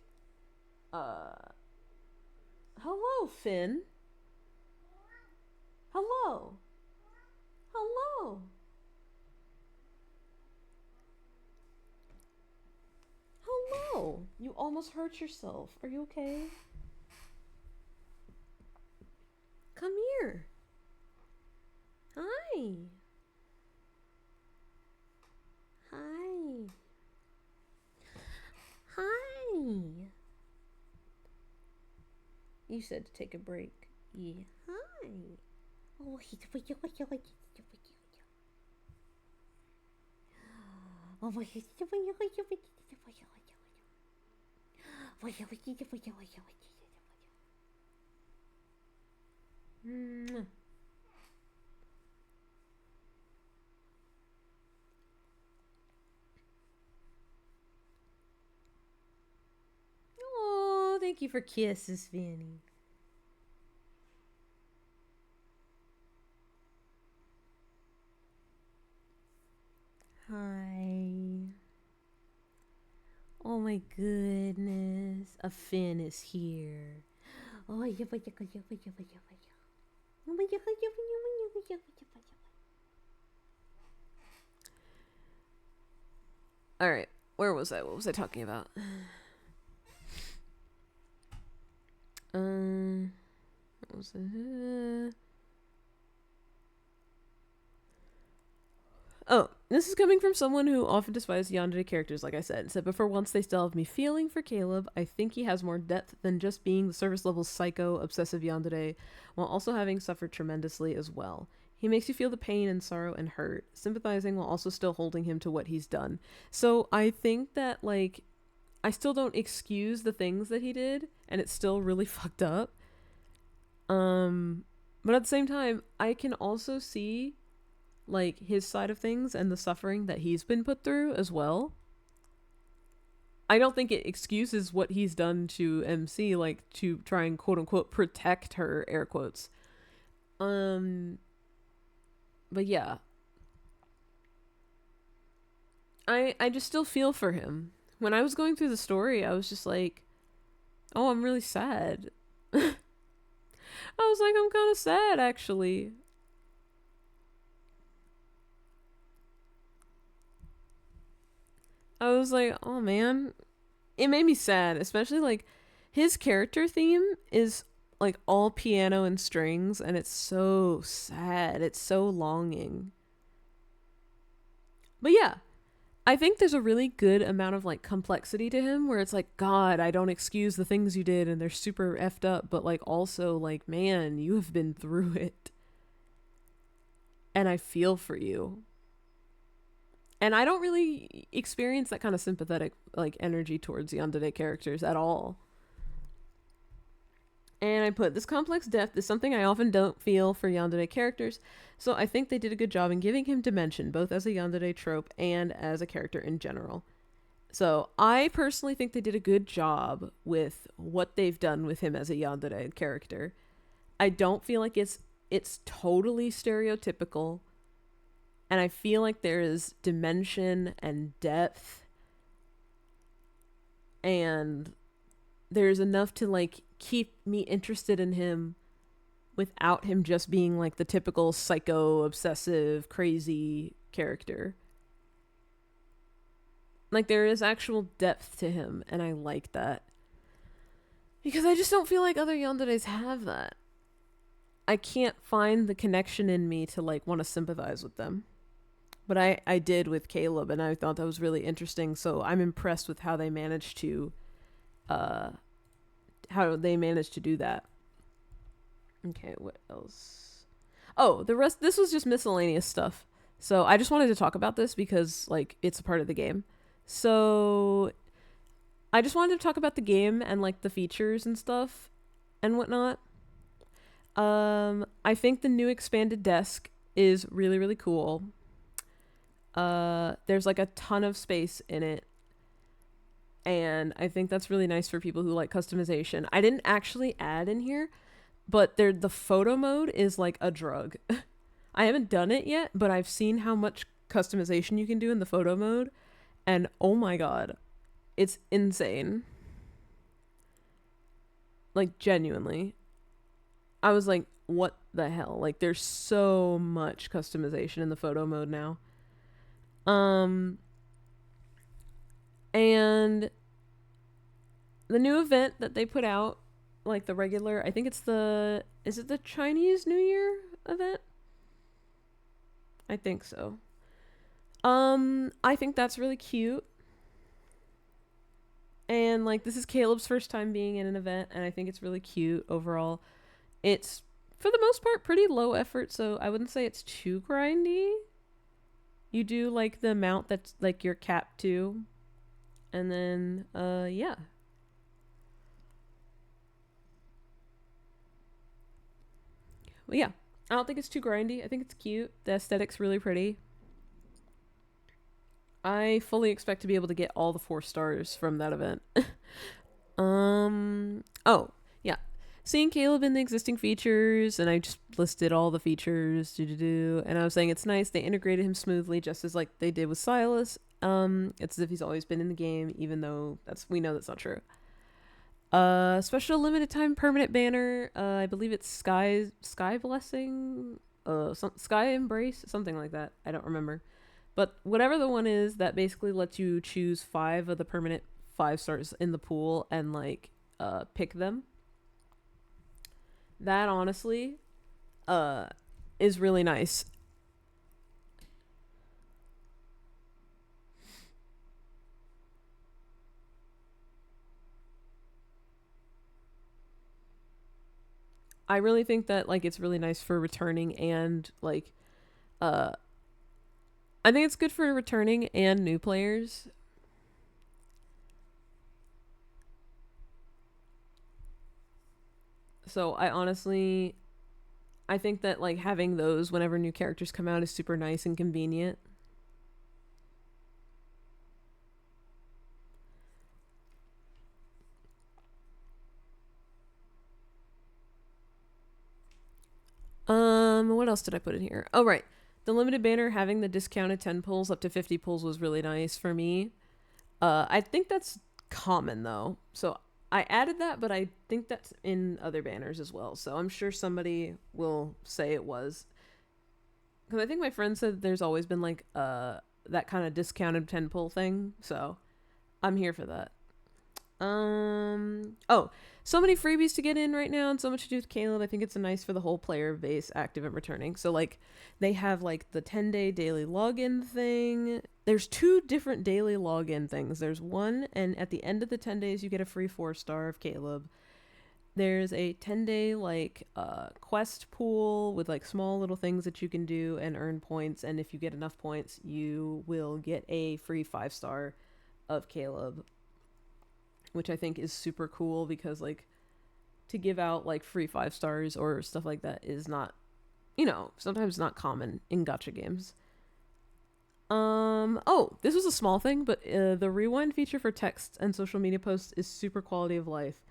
hello Finn. Hello. Hello. Hello. You almost hurt yourself. Are you okay? Come here. Hi. Hi. Hi. You said to take a break. Yeah. Hi. Oh, oh, thank you for kisses, Fanny. Hi. Oh my goodness. A Finn is here. Oh, all right. Where was I? What was I talking about? What was it? Oh, this is coming from someone who often despises yandere characters, like I said. Said, but for once they still have me feeling for Caleb. I think he has more depth than just being the surface level psycho, obsessive yandere, while also having suffered tremendously as well. He makes you feel the pain and sorrow and hurt, sympathizing while also still holding him to what he's done. So I think that, like, I still don't excuse the things that he did, and it's still really fucked up. But at the same time, I can also see like his side of things and the suffering that he's been put through as well. I don't think it excuses what he's done to MC, like to try and quote unquote protect her, air quotes. But yeah. I just still feel for him. When I was going through the story, I was just like, oh, I'm really sad. I was like, I'm kind of sad actually. I was like, oh man. It made me sad, especially like his character theme is like all piano and strings, and it's so sad. It's so longing. But yeah, I think there's a really good amount of like complexity to him where it's like, God, I don't excuse the things you did and they're super effed up, but like also like, man, you have been through it. And I feel for you. And I don't really experience that kind of sympathetic like energy towards yandere characters at all. And I put, this complex depth is something I often don't feel for yandere characters, so I think they did a good job in giving him dimension, both as a yandere trope and as a character in general. So I personally think they did a good job with what they've done with him as a yandere character. I don't feel like it's totally stereotypical, and I feel like there is dimension and depth, and there's enough to like keep me interested in him without him just being like the typical psycho, obsessive, crazy character. Like there is actual depth to him, and I like that. Because I just don't feel like other yanderes have that. I can't find the connection in me to like want to sympathize with them. But I did with Caleb, and I thought that was really interesting. So I'm impressed with how they managed to do that. Okay, what else? Oh, the rest, this was just miscellaneous stuff. So I just wanted to talk about this because like it's a part of the game. So I just wanted to talk about the game and like the features and stuff and whatnot. I think the new expanded desk is really, really cool. There's like a ton of space in it, and I think that's really nice for people who like customization. I didn't actually add in here, but the photo mode is like a drug. I haven't done it yet, but I've seen how much customization you can do in the photo mode, and oh my god, it's insane. Like genuinely. I was like, what the hell? Like there's so much customization in the photo mode now. And the new event that they put out, like the regular, I think it's is it the Chinese New Year event? I think so. I think that's really cute. And like this is Caleb's first time being in an event, and I think it's really cute overall. It's for the most part pretty low effort, so I wouldn't say it's too grindy. You do like the amount that's like you're capped to. And then yeah. Well, yeah. I don't think it's too grindy. I think it's cute. The aesthetic's really pretty. I fully expect to be able to get all the 4 stars from that event. Oh, yeah. Seeing Caleb in the existing features, and I just listed all the features, and I was saying it's nice they integrated him smoothly, just as like they did with Silas. It's as if he's always been in the game, even though we know that's not true. Special limited time permanent banner. I believe it's Sky Blessing, Sky Embrace, something like that. I don't remember, but whatever the one is, that basically lets you choose 5 of the permanent 5 stars in the pool and like pick them. That honestly is really nice. I really think that like it's really nice for returning and like uh I think it's good for returning and new players. So I think that like having those whenever new characters come out is super nice and convenient. What else did I put in here? Oh, right. The limited banner having the discounted 10 pulls up to 50 pulls was really nice for me. I think that's common though. So I added that, but I think that's in other banners as well. So I'm sure somebody will say it was. Because I think my friend said there's always been like that kind of discounted 10 pull thing. So I'm here for that. Oh, so many freebies to get in right now and so much to do with Caleb. I think it's nice for the whole player base active and returning. So like they have like the 10-day daily login thing. There's two different daily login things. There's one, and at the end of the 10 days you get a free 4-star of Caleb. There's a 10-day like quest pool with like small little things that you can do and earn points, and if you get enough points you will get a free 5-star of Caleb, which I think is super cool because like to give out like free 5-stars or stuff like that is not, sometimes not common in gacha games. Oh, this was a small thing, but the rewind feature for text and social media posts is super quality of life.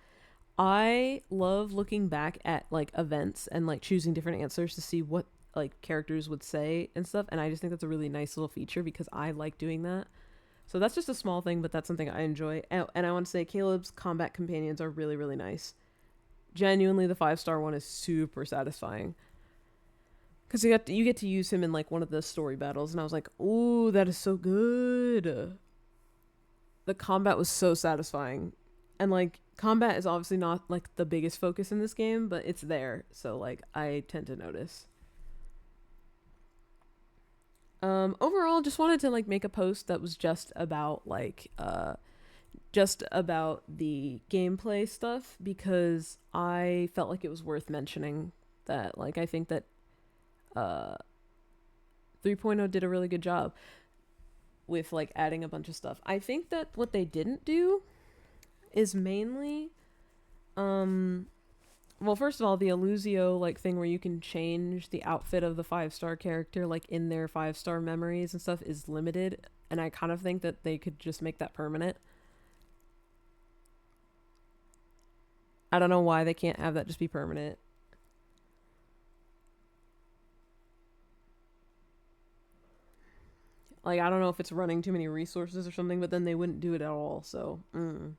I love looking back at like events and like choosing different answers to see what like characters would say and stuff, and I just think that's a really nice little feature because I like doing that. So that's just a small thing, but that's something I enjoy. And I want to say Caleb's combat companions are really, really nice. Genuinely, the 5-star one is super satisfying. Because you get to use him in like one of the story battles, and I was like, ooh, that is so good. The combat was so satisfying. And like combat is obviously not like the biggest focus in this game, but it's there. So like I tend to notice. Overall, just wanted to like make a post that was just about the gameplay stuff because I felt like it was worth mentioning that like I think that uh 3.0 did a really good job with like adding a bunch of stuff. I think that what they didn't do is mainly well, first of all, the Illusio like thing where you can change the outfit of the 5-star character like in their 5-star memories and stuff is limited, and I kind of think that they could just make that permanent. I don't know why they can't have that just be permanent. Like I don't know if it's running too many resources or something, but then they wouldn't do it at all. So, um,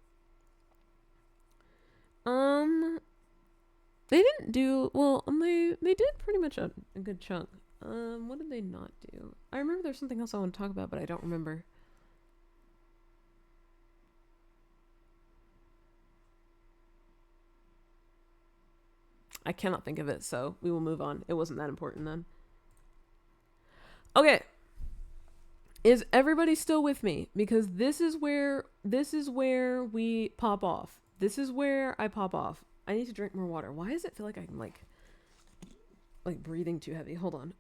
they didn't do well. They did pretty much a good chunk. What did they not do? I remember there's something else I want to talk about, but I don't remember. I cannot think of it, so we will move on. It wasn't that important then. Okay. Is everybody still with me? Because this is where we pop off. This is where I pop off. I need to drink more water. Why does it feel like I'm like breathing too heavy? Hold on.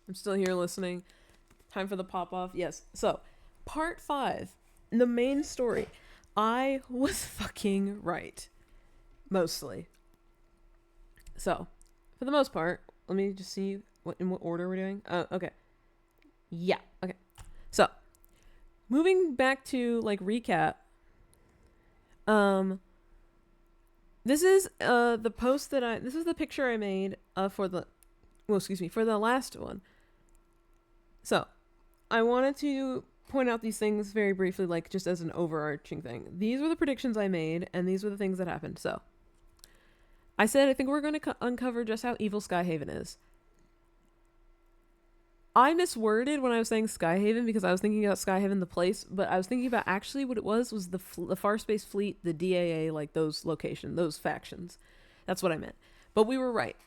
I'm still here listening. Time for the pop off. Yes. So, part 5, the main story. I was fucking right. Mostly. So, for the most part, let me just see in what order we're doing. Okay. Yeah. Okay. So, moving back to like recap. Um this is the post that this is the picture I made for the for the last one. So, I wanted to point out these things very briefly, like just as an overarching thing. These were the predictions I made, and these were the things that happened. So, I said I think we're going to uncover just how evil Skyhaven is. I misworded when I was saying Skyhaven because I was thinking about Skyhaven the place, but I was thinking about actually what it was the Farspace Fleet, the DAA, like those those factions. That's what I meant. But we were right.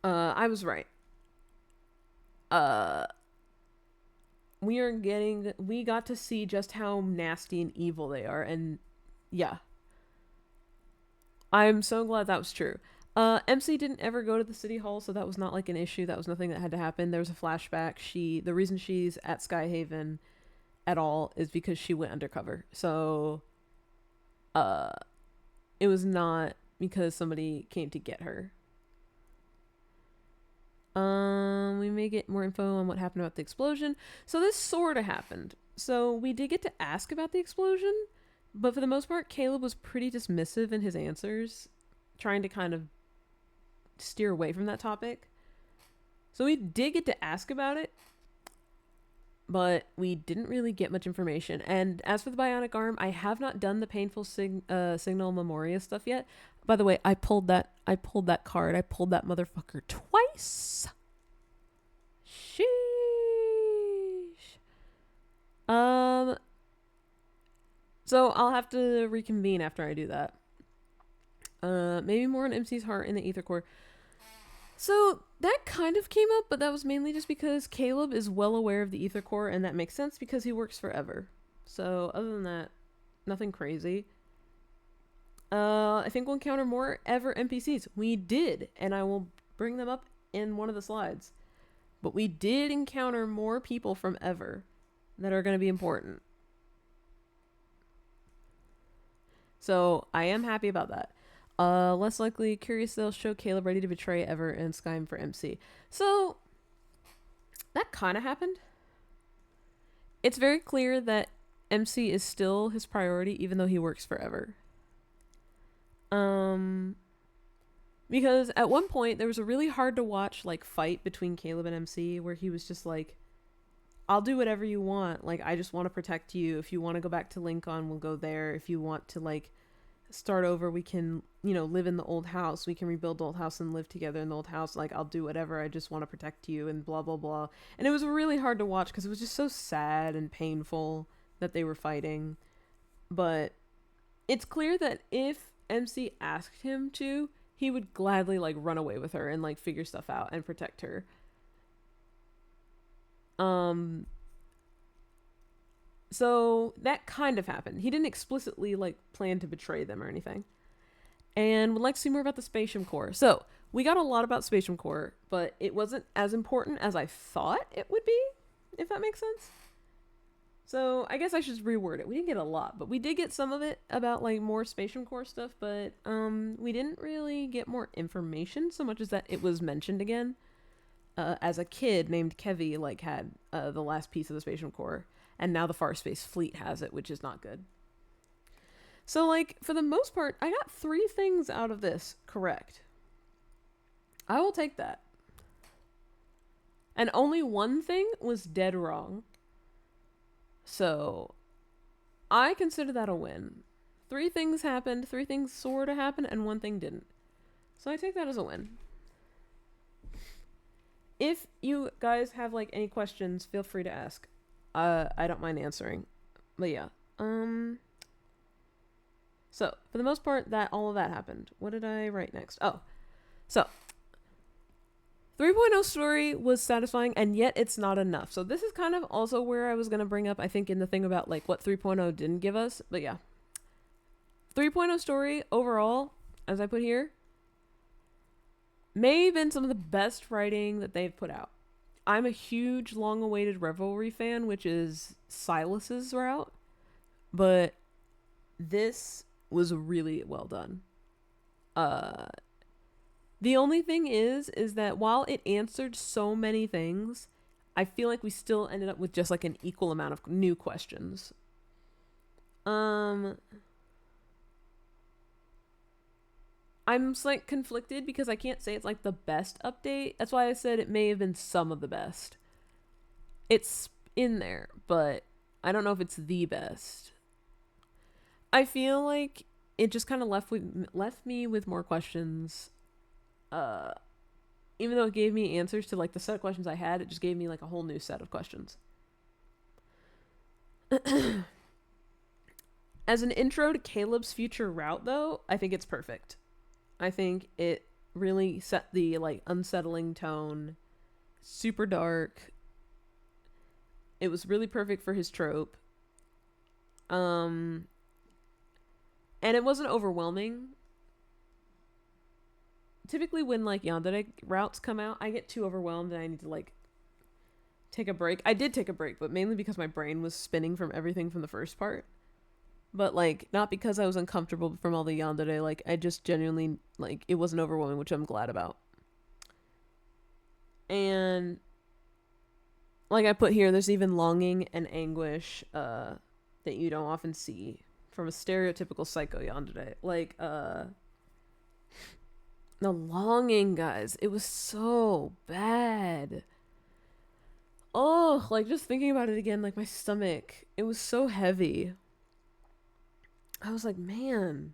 I was right. We got to see just how nasty and evil they are, and yeah. I'm so glad that was true. MC didn't ever go to the city hall, so that was not like an issue. That was nothing that had to happen. There was a flashback. The reason she's at Skyhaven at all is because she went undercover. So, it was not because somebody came to get her. We may get more info on what happened about the explosion. So this sort of happened. So we did get to ask about the explosion, but for the most part, Caleb was pretty dismissive in his answers, trying to kind of steer away from that topic. So we did get to ask about it, but we didn't really get much information. And as for the bionic arm, I have not done the painful signal memoria stuff yet. By the way, I pulled that card. I pulled that motherfucker twice. Sheesh. So I'll have to reconvene after I do that. Maybe more on MC's heart in the Ether Core. So that kind of came up, but that was mainly just because Caleb is well aware of the Ether Core, and that makes sense because he works forever. So other than that, nothing crazy. I think we'll encounter more ever NPCs. We did, and I will bring them up in one of the slides. But we did encounter more people from Ever that are going to be important. So I am happy about that. Less likely, curious they'll show Caleb ready to betray Ever and Skyrim for MC. So that kind of happened. It's very clear that MC is still his priority, even though he works for Ever. Because at one point there was a really hard to watch like fight between Caleb and MC where he was just like, I'll do whatever you want. Like, I just want to protect you. If you want to go back to Lincoln, we'll go there. If you want to like start over, we can, live in the old house. We can rebuild the old house and live together in the old house. Like, I'll do whatever. I just want to protect you and blah, blah, blah. And it was really hard to watch because it was just so sad and painful that they were fighting. But it's clear that if MC asked him to, he would gladly like run away with her and like figure stuff out and protect her. So that kind of happened. He didn't explicitly like plan to betray them or anything. And would like to see more about the Spatium Core. So we got a lot about Spatium Core, but it wasn't as important as I thought it would be, if that makes sense. So I guess I should reword it. We didn't get a lot, but we did get some of it about like more Spatium Core stuff, but we didn't really get more information so much as that it was mentioned again. As a kid named Kevy like had the last piece of the Spatium Core, and now the Farspace Fleet has it, which is not good. So like for the most part, I got 3 things out of this correct. I will take that. And only one thing was dead wrong. So I consider that a win. 3 things happened, 3 things sort of happened, and 1 thing didn't. So I take that as a win. If you guys have like any questions, feel free to ask. I don't mind answering. But yeah. So for the most part, all of that happened. What did I write next? Oh, so 3.0 story was satisfying, and yet it's not enough. So this is kind of also where I was going to bring up, I think, in the thing about like what 3.0 didn't give us. But yeah. 3.0 story overall, as I put here, may have been some of the best writing that they've put out. I'm a huge long-awaited Revelry fan, which is Silas's route, but this was really well done. The only thing is that while it answered so many things, I feel like we still ended up with just like an equal amount of new questions. I'm like conflicted because I can't say it's like the best update. That's why I said it may have been some of the best. It's in there, but I don't know if it's the best. I feel like it just kind of left me with more questions. Even though it gave me answers to like the set of questions I had, it just gave me like a whole new set of questions. As an intro to Caleb's future route, though, I think it's perfect. I think it really set the like unsettling tone. Super dark. It was really perfect for his trope. And it wasn't overwhelming. Typically when like yandere routes come out, I get too overwhelmed and I need to like take a break. I did take a break, but mainly because my brain was spinning from everything from the first part. But like not because I was uncomfortable from all the yandere, like I just genuinely like it wasn't overwhelming, which I'm glad about. And like I put here, there's even longing and anguish that you don't often see from a stereotypical psycho yandere. Like the longing, guys, it was so bad. Oh, like just thinking about it again, like my stomach, it was so heavy. I was like, man,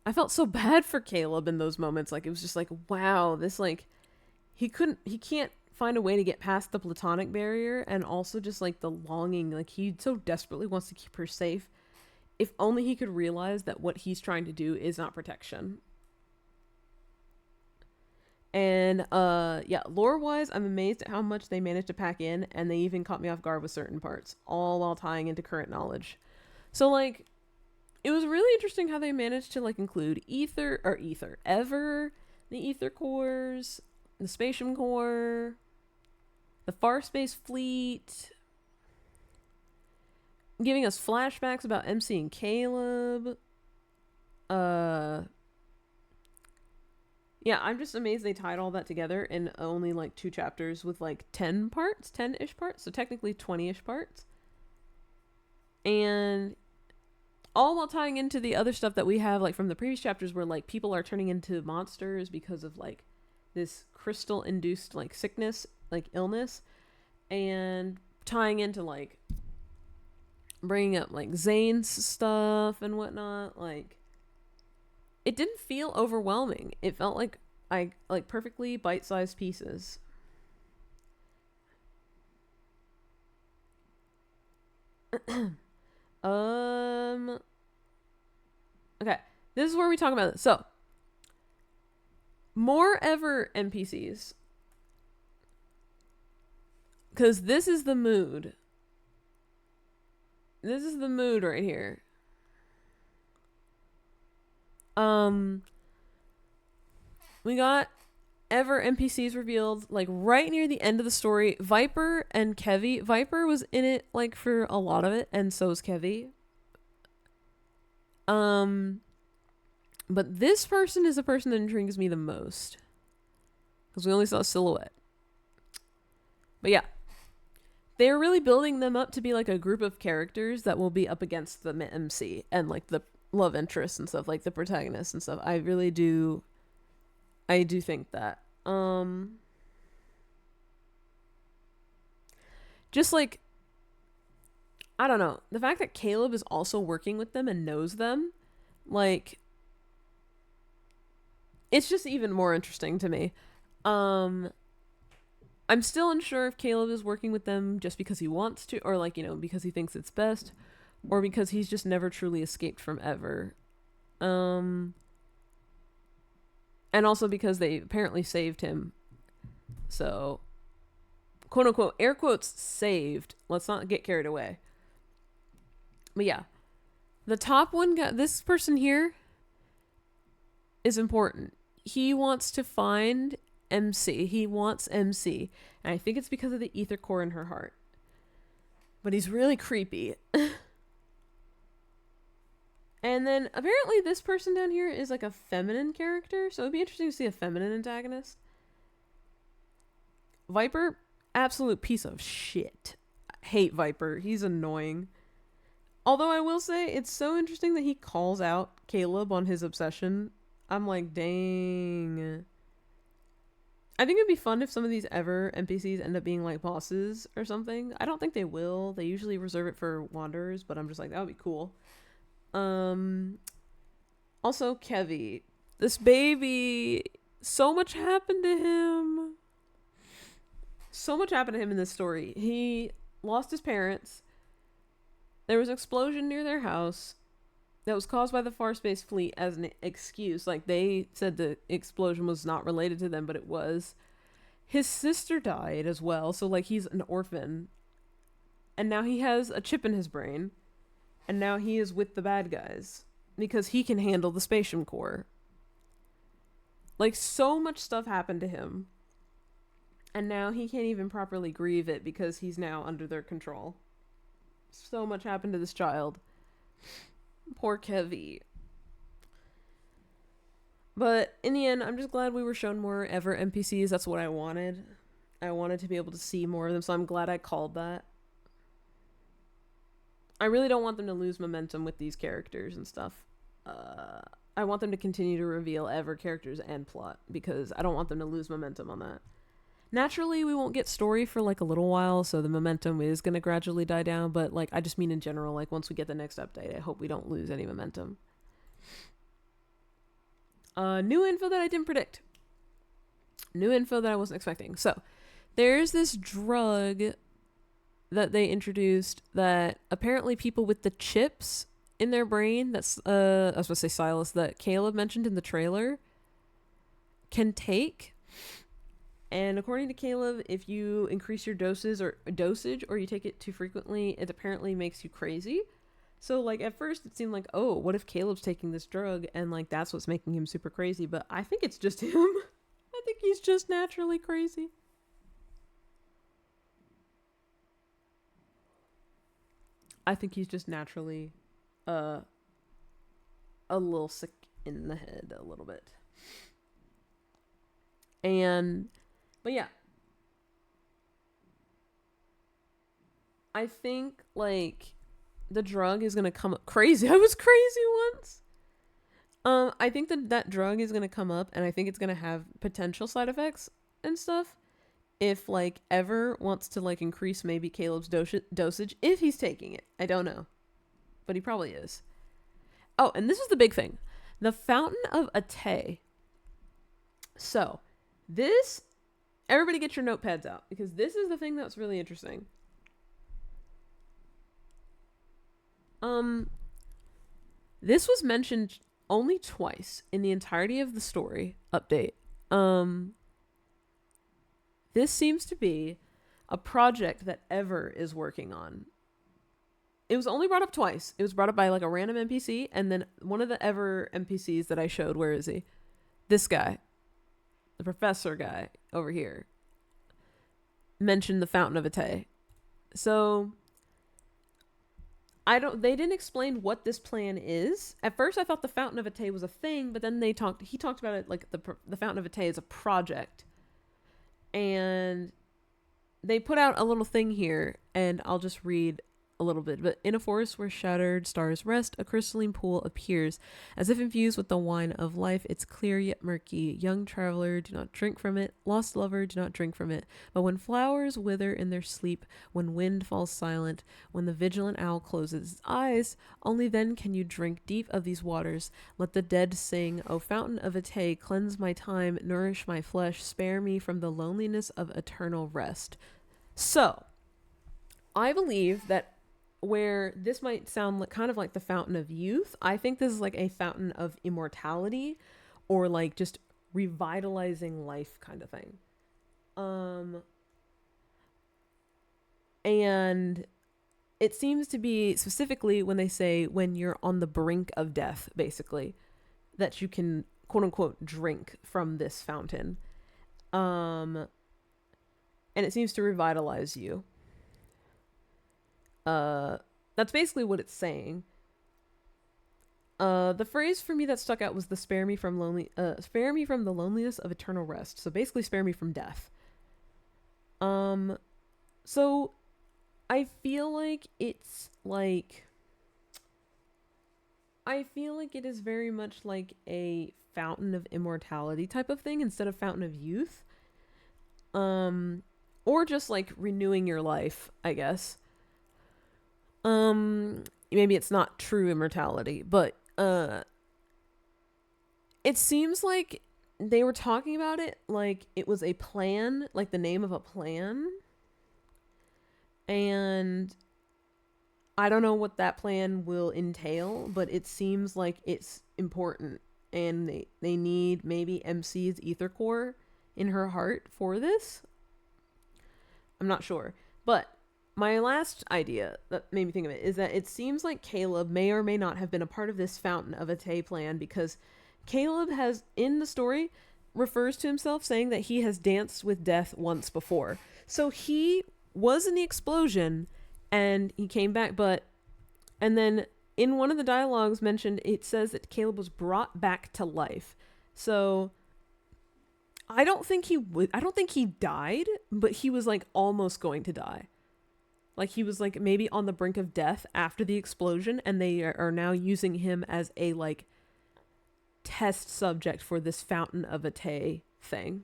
I felt so bad for Caleb in those moments. Like it was just like, wow, this like he can't find a way to get past the platonic barrier, and also just like the longing, like he so desperately wants to keep her safe. If only he could realize that what he's trying to do is not protection. And yeah, lore wise, I'm amazed at how much they managed to pack in, and they even caught me off guard with certain parts, all while tying into current knowledge. So like it was really interesting how they managed to like include Ever, the Ether cores, the Spatium core, the Far Space Fleet, giving us flashbacks about MC and Caleb. Yeah, I'm just amazed they tied all that together in only like 2 chapters with like 10-ish parts, so technically 20-ish parts. And all while tying into the other stuff that we have like from the previous chapters where like people are turning into monsters because of like this crystal induced like sickness, like illness, and tying into like bringing up like Zane's stuff and whatnot. Like it didn't feel overwhelming. It felt like perfectly bite-sized pieces. Okay, this is where we talk about this. So more Ever NPCs, because this is the mood. This is the mood right here. We got Ever NPCs revealed like right near the end of the story. Viper and Kevy. Viper was in it like for a lot of it, and so is Kevy. But this person is the person that intrigues me the most, because we only saw a silhouette. But yeah, they're really building them up to be like a group of characters that will be up against the MC and like the love interests and stuff, like the protagonists and stuff. I do think that. Just like, I don't know, the fact that Caleb is also working with them and knows them, like, it's just even more interesting to me. I'm still unsure if Caleb is working with them just because he wants to, or like, you know, because he thinks it's best, or because he's just never truly escaped from Ever. And also because they apparently saved him. So, quote unquote, air quotes, saved. Let's not get carried away. But yeah, the top one guy, this person here is important. He wants to find MC. He wants MC. And I think it's because of the ether core in her heart. But he's really creepy. And then apparently this person down here is like a feminine character. So it'd be interesting to see a feminine antagonist. Viper, absolute piece of shit. I hate Viper. He's annoying. Although I will say it's so interesting that he calls out Caleb on his obsession. I'm like, dang. I think it'd be fun if some of these Ever NPCs end up being like bosses or something. I don't think they will. They usually reserve it for wanderers, but I'm just like, that would be cool. Um, Also, Kevy, this baby, so much happened to him. So much happened to him in this story. He lost his parents. There was an explosion near their house that was caused by the Far Space Fleet as an excuse. Like, they said the explosion was not related to them, but it was. His sister died as well, so, like, he's an orphan. And now he has a chip in his brain. And now he is with the bad guys. Because he can handle the Spatium Core. Like, so much stuff happened to him. And now he can't even properly grieve it because he's now under their control. So much happened to this child. Poor Kevy. But in the end, I'm just glad we were shown more ever NPCs. That's what I wanted. I wanted to be able to see more of them, so I'm glad I called that. I really don't want them to lose momentum with these characters and stuff. I want them to continue to reveal ever characters and plot, because I don't want them to lose momentum on that. Naturally, we won't get story for like a little while, so the momentum is going to gradually die down, but like I just mean in general, like once we get the next update, I hope we don't lose any momentum. New info that I didn't predict. New info that I wasn't expecting. So, there's this drug that they introduced that apparently people with the chips in their brain, that's I was supposed to say Silas, that Caleb mentioned in the trailer, can take. And according to Caleb, if you increase your dosage or you take it too frequently, it apparently makes you crazy. So like at first it seemed like, oh, what if Caleb's taking this drug and like that's what's making him super crazy? But I think it's just him. I think he's just naturally crazy. I think he's just naturally a little sick in the head a little bit. But yeah. I think like the drug is going to come up crazy. I was crazy once. I think that drug is going to come up and I think it's going to have potential side effects and stuff. If like Ever wants to like increase maybe Caleb's dosage if he's taking it. I don't know. But he probably is. Oh, and this is the big thing. The Fountain of AAAAA. So, this, everybody get your notepads out because this is the thing that's really interesting. This was mentioned only twice in the entirety of the story update. This seems to be a project that Ever is working on. It was only brought up twice. It was brought up by like a random NPC, and then one of the Ever NPCs that I showed, where is he? This guy. The professor guy over here. Mentioned the Fountain of AAAAA. So they didn't explain what this plan is. At first I thought the Fountain of AAAAA was a thing, but then he talked about it like the Fountain of AAAAA is a project. And they put out a little thing here, and I'll just read a little bit. But in a forest where shattered stars rest, a crystalline pool appears, as if infused with the wine of life. It's clear yet murky. Young traveler, do not drink from it. Lost lover, do not drink from it. But when flowers wither in their sleep, when wind falls silent, when the vigilant owl closes its eyes, only then can you drink deep of these waters. Let the dead sing, O Fountain of AAAAA, cleanse my time, nourish my flesh, spare me from the loneliness of eternal rest. So, I believe that where this might sound like kind of like the Fountain of Youth, I think this is like a fountain of immortality or like just revitalizing life kind of thing. And it seems to be specifically when they say when you're on the brink of death, basically, that you can quote unquote drink from this fountain. And it seems to revitalize you. That's basically what it's saying. The phrase for me that stuck out was the spare me from the loneliness of eternal rest. So basically spare me from death. So I feel like it is very much like a fountain of immortality type of thing instead of fountain of youth. Or just like renewing your life, I guess. maybe it's not true immortality, but it seems like they were talking about it like it was a plan, like the name of a plan. And I don't know what that plan will entail, but it seems like it's important. And they need maybe MC's ether core in her heart for this. I'm not sure. But my last idea that made me think of it is that it seems like Caleb may or may not have been a part of this Fountain of Ate plan, because Caleb has, in the story, refers to himself saying that he has danced with death once before. So he was in the explosion and he came back, and then in one of the dialogues mentioned, it says that Caleb was brought back to life. So I don't think he died, but he was like almost going to die. Like he was like maybe on the brink of death after the explosion, and they are now using him as a like test subject for this Fountain of Ate thing.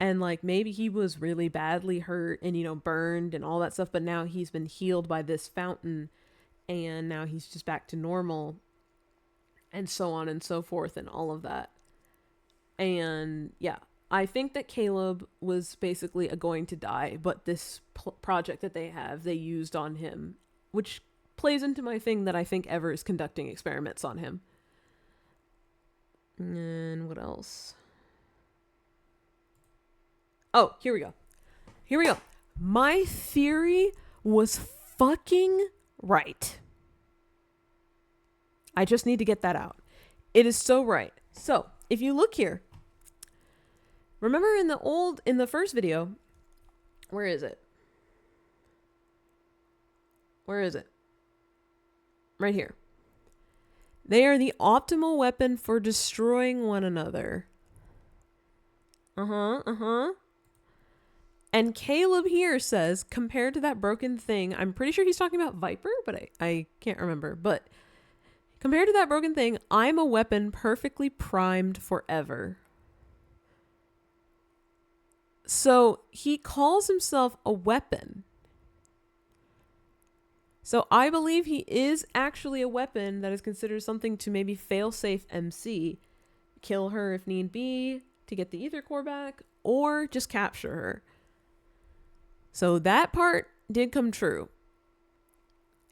And like maybe he was really badly hurt and, you know, burned and all that stuff, but now he's been healed by this fountain and now he's just back to normal, and so on and so forth and all of that. And yeah, I think that Caleb was basically going to die, but this project that they have, they used on him, which plays into my thing that I think Ever is conducting experiments on him. And what else? Oh, here we go. My theory was fucking right. I just need to get that out. It is so right. So, if you look here, remember in the first video, where is it? Right here. They are the optimal weapon for destroying one another. And Caleb here says, compared to that broken thing, I'm pretty sure he's talking about Viper, but I can't remember. But compared to that broken thing, I'm a weapon perfectly primed forever. So he calls himself a weapon. So I believe he is actually a weapon that is considered something to maybe fail-safe MC. Kill her if need be to get the ether core back, or just capture her. So that part did come true.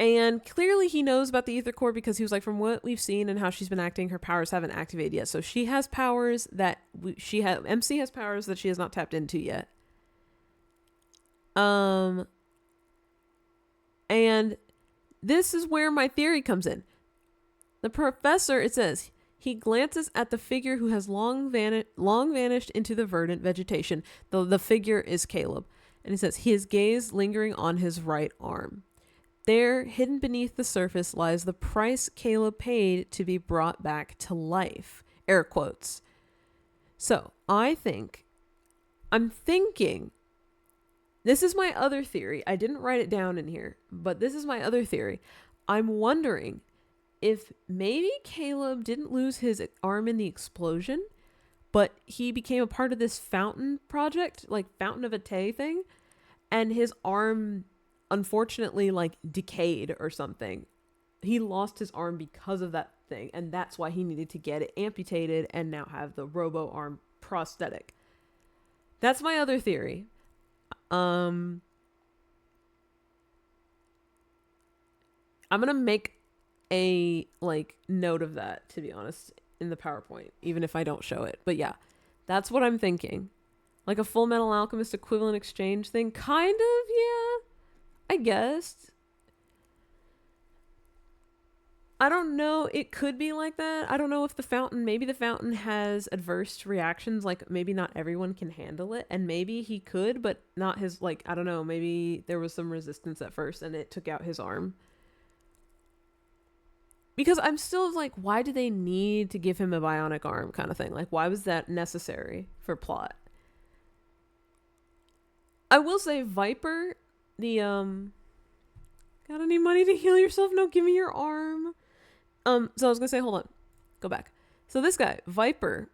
And clearly he knows about the ether core, because he was like, from what we've seen and how she's been acting, her powers haven't activated yet. So she has powers that MC has powers that she has not tapped into yet. And this is where my theory comes in. The professor, it says, he glances at the figure who has long vanished into the verdant vegetation. The figure is Caleb. And he says, his gaze lingering on his right arm. There, hidden beneath the surface, lies the price Caleb paid to be brought back to life. Air quotes. So, I'm thinking, this is my other theory. I didn't write it down in here, but this is my other theory. I'm wondering if maybe Caleb didn't lose his arm in the explosion, but he became a part of this fountain project, like Fountain of Ate thing, and his arm unfortunately like decayed or something. He lost his arm because of that thing, and that's why he needed to get it amputated and now have the robo arm prosthetic. That's my other theory. I'm gonna make a like note of that, to be honest, in the PowerPoint, even if I don't show it. But yeah, that's what I'm thinking. Like a Full Metal Alchemist equivalent exchange thing, kind of. Yeah, I guess. I don't know. It could be like that. I don't know if maybe the fountain has adverse reactions. Like maybe not everyone can handle it, and maybe he could, but not his, like, I don't know. Maybe there was some resistance at first and it took out his arm. Because I'm still like, why do they need to give him a bionic arm kind of thing? Like, why was that necessary for plot? I will say Viper, got any money to heal yourself? No, give me your arm. So I was gonna say, hold on, go back. So this guy, Viper,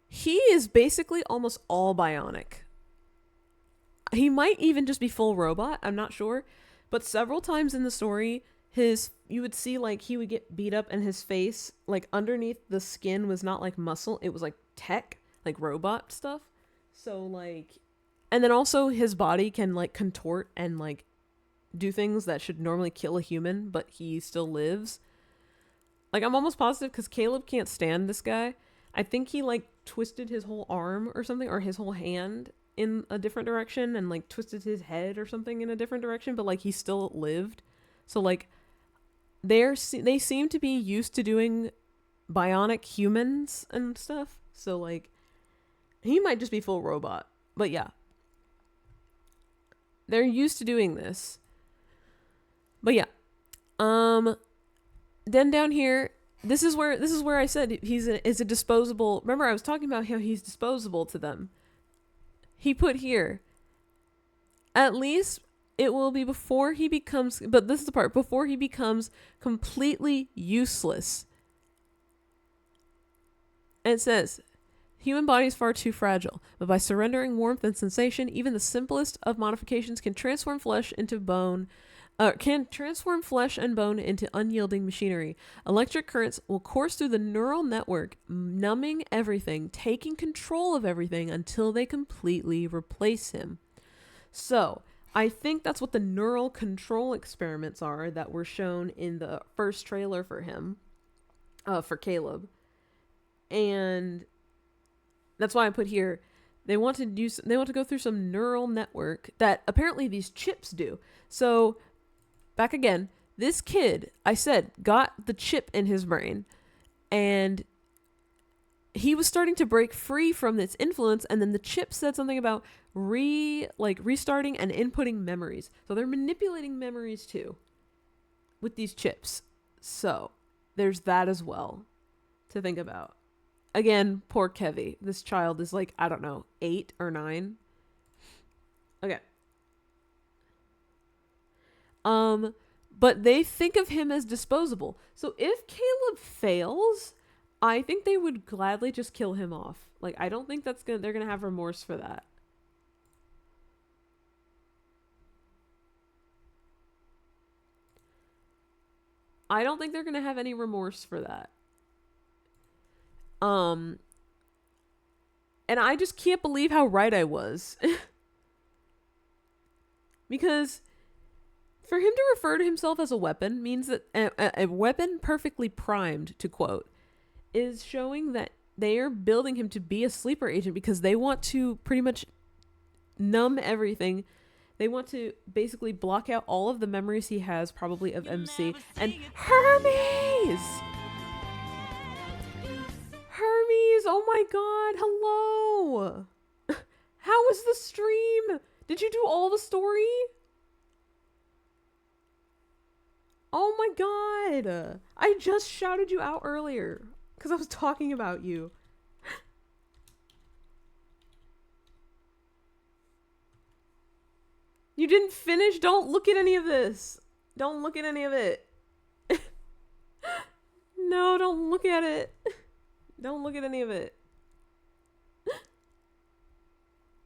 he is basically almost all bionic. He might even just be full robot, I'm not sure. But several times in the story, you would see like he would get beat up and his face, like underneath the skin, was not like muscle, it was like tech, like robot stuff. So like, and then also his body can like contort and like do things that should normally kill a human, but he still lives. Like, I'm almost positive, because Caleb can't stand this guy. I think he like twisted his whole arm or something, or his whole hand in a different direction, and like twisted his head or something in a different direction, but like he still lived. So like they seem to be used to doing bionic humans and stuff. So like he might just be full robot. But yeah. They're used to doing this. But yeah. Then down here, this is where I said is a disposable. Remember, I was talking about how he's disposable to them. He put here, at least it will be before he becomes, but this is the part, before he becomes completely useless. And it says, human body is far too fragile, but by surrendering warmth and sensation, even the simplest of modifications can transform flesh and bone into unyielding machinery. Electric currents will course through the neural network, numbing everything, taking control of everything until they completely replace him. So, I think that's what the neural control experiments are that were shown in the first trailer for him, for Caleb. And that's why I put here, they want to go through some neural network that apparently these chips do. So, back again, this kid, I said, got the chip in his brain, and he was starting to break free from its influence, and then the chip said something about restarting and inputting memories. So they're manipulating memories too with these chips. So there's that as well to think about. Again, poor Kevy. This child is like, I don't know, 8 or 9. Okay. But they think of him as disposable. So if Caleb fails, I think they would gladly just kill him off. Like, I don't think they're gonna have remorse for that. I don't think they're gonna have any remorse for that. And I just can't believe how right I was. Because for him to refer to himself as a weapon means that a weapon perfectly primed, to quote, is showing that they are building him to be a sleeper agent because they want to pretty much numb everything. They want to basically block out all of the memories he has, probably of MC. And Hermes! Hermes! Oh my god, hello! How was the stream? Did you do all the story? Oh my god! I just shouted you out earlier because I was talking about you. You didn't finish? Don't look at any of this. Don't look at any of it. No, don't look at it. Don't look at any of it.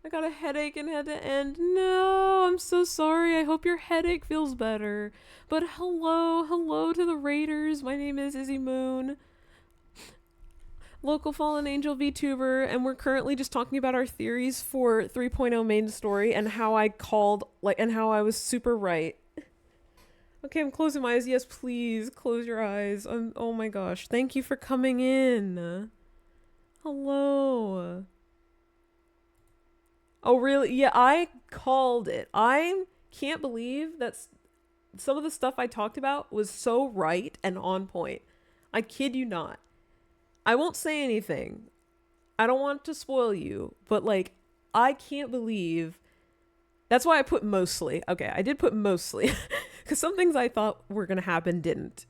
I got a headache and had to end. No, I'm so sorry. I hope your headache feels better. But hello to the Raiders. My name is Izzy Moon, local Fallen Angel VTuber, and we're currently just talking about our theories for 3.0 main story and how I called, and how I was super right. Okay, I'm closing my eyes. Yes, please close your eyes. Oh my gosh. Thank you for coming in. Hello. Oh, really? Yeah, I called it. I can't believe that some of the stuff I talked about was so right and on point. I kid you not. I won't say anything. I don't want to spoil you, but I can't believe. That's why I put mostly. Okay, I did put mostly. Because some things I thought were going to happen didn't.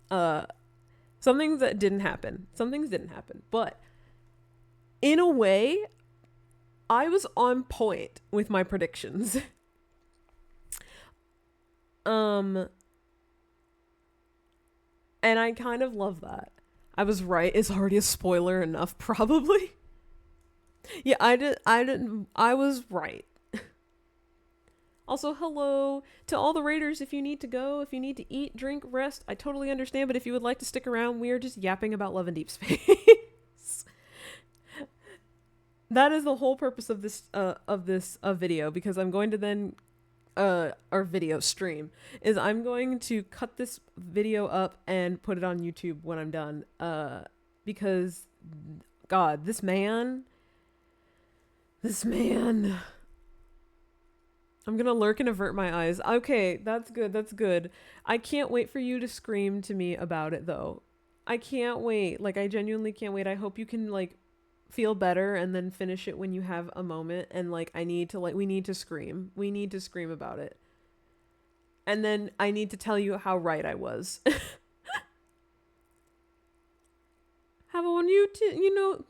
Some things that didn't happen. Some things didn't happen. But in a way, I was on point with my predictions. And I kind of love that. I was right. It's already a spoiler enough, probably. Yeah, I was right. Also, hello to all the raiders. If you need to go, if you need to eat, drink, rest, I totally understand. But if you would like to stick around, we are just yapping about love and deep space. That is the whole purpose of this video, because I'm going to then or video stream is I'm going to cut this video up and put it on YouTube when I'm done. Because God, this man. I'm gonna lurk and avert my eyes. Okay, that's good. I can't wait for you to scream to me about it, though. I can't wait. Like, I genuinely can't wait. I hope you can, like, feel better and then finish it when you have a moment. And, like, we need to scream. We need to scream about it. And then I need to tell you how right I was. Have one,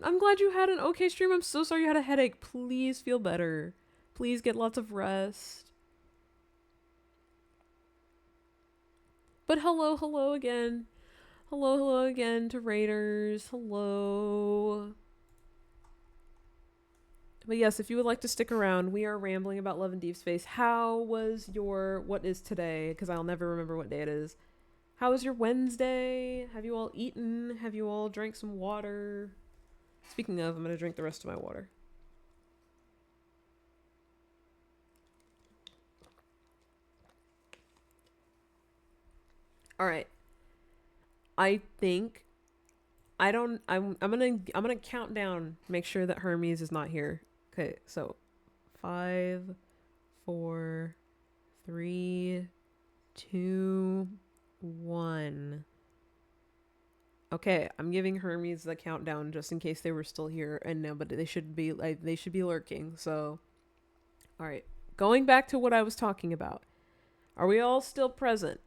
I'm glad you had an okay stream. I'm so sorry you had a headache. Please feel better. Please get lots of rest. But hello again. Hello again to raiders. Hello. But yes, if you would like to stick around, we are rambling about love and deep space. How was what is today? Because I'll never remember what day it is. How was your Wednesday? Have you all eaten? Have you all drank some water? Speaking of, I'm going to drink the rest of my water. All right. I'm gonna count down, make sure that Hermes is not here. Okay, so 5, 4, 3, 2, 1. Okay, I'm giving Hermes the countdown just in case they were still here, and no, but they should be lurking. So, all right, going back to what I was talking about. Are we all still present?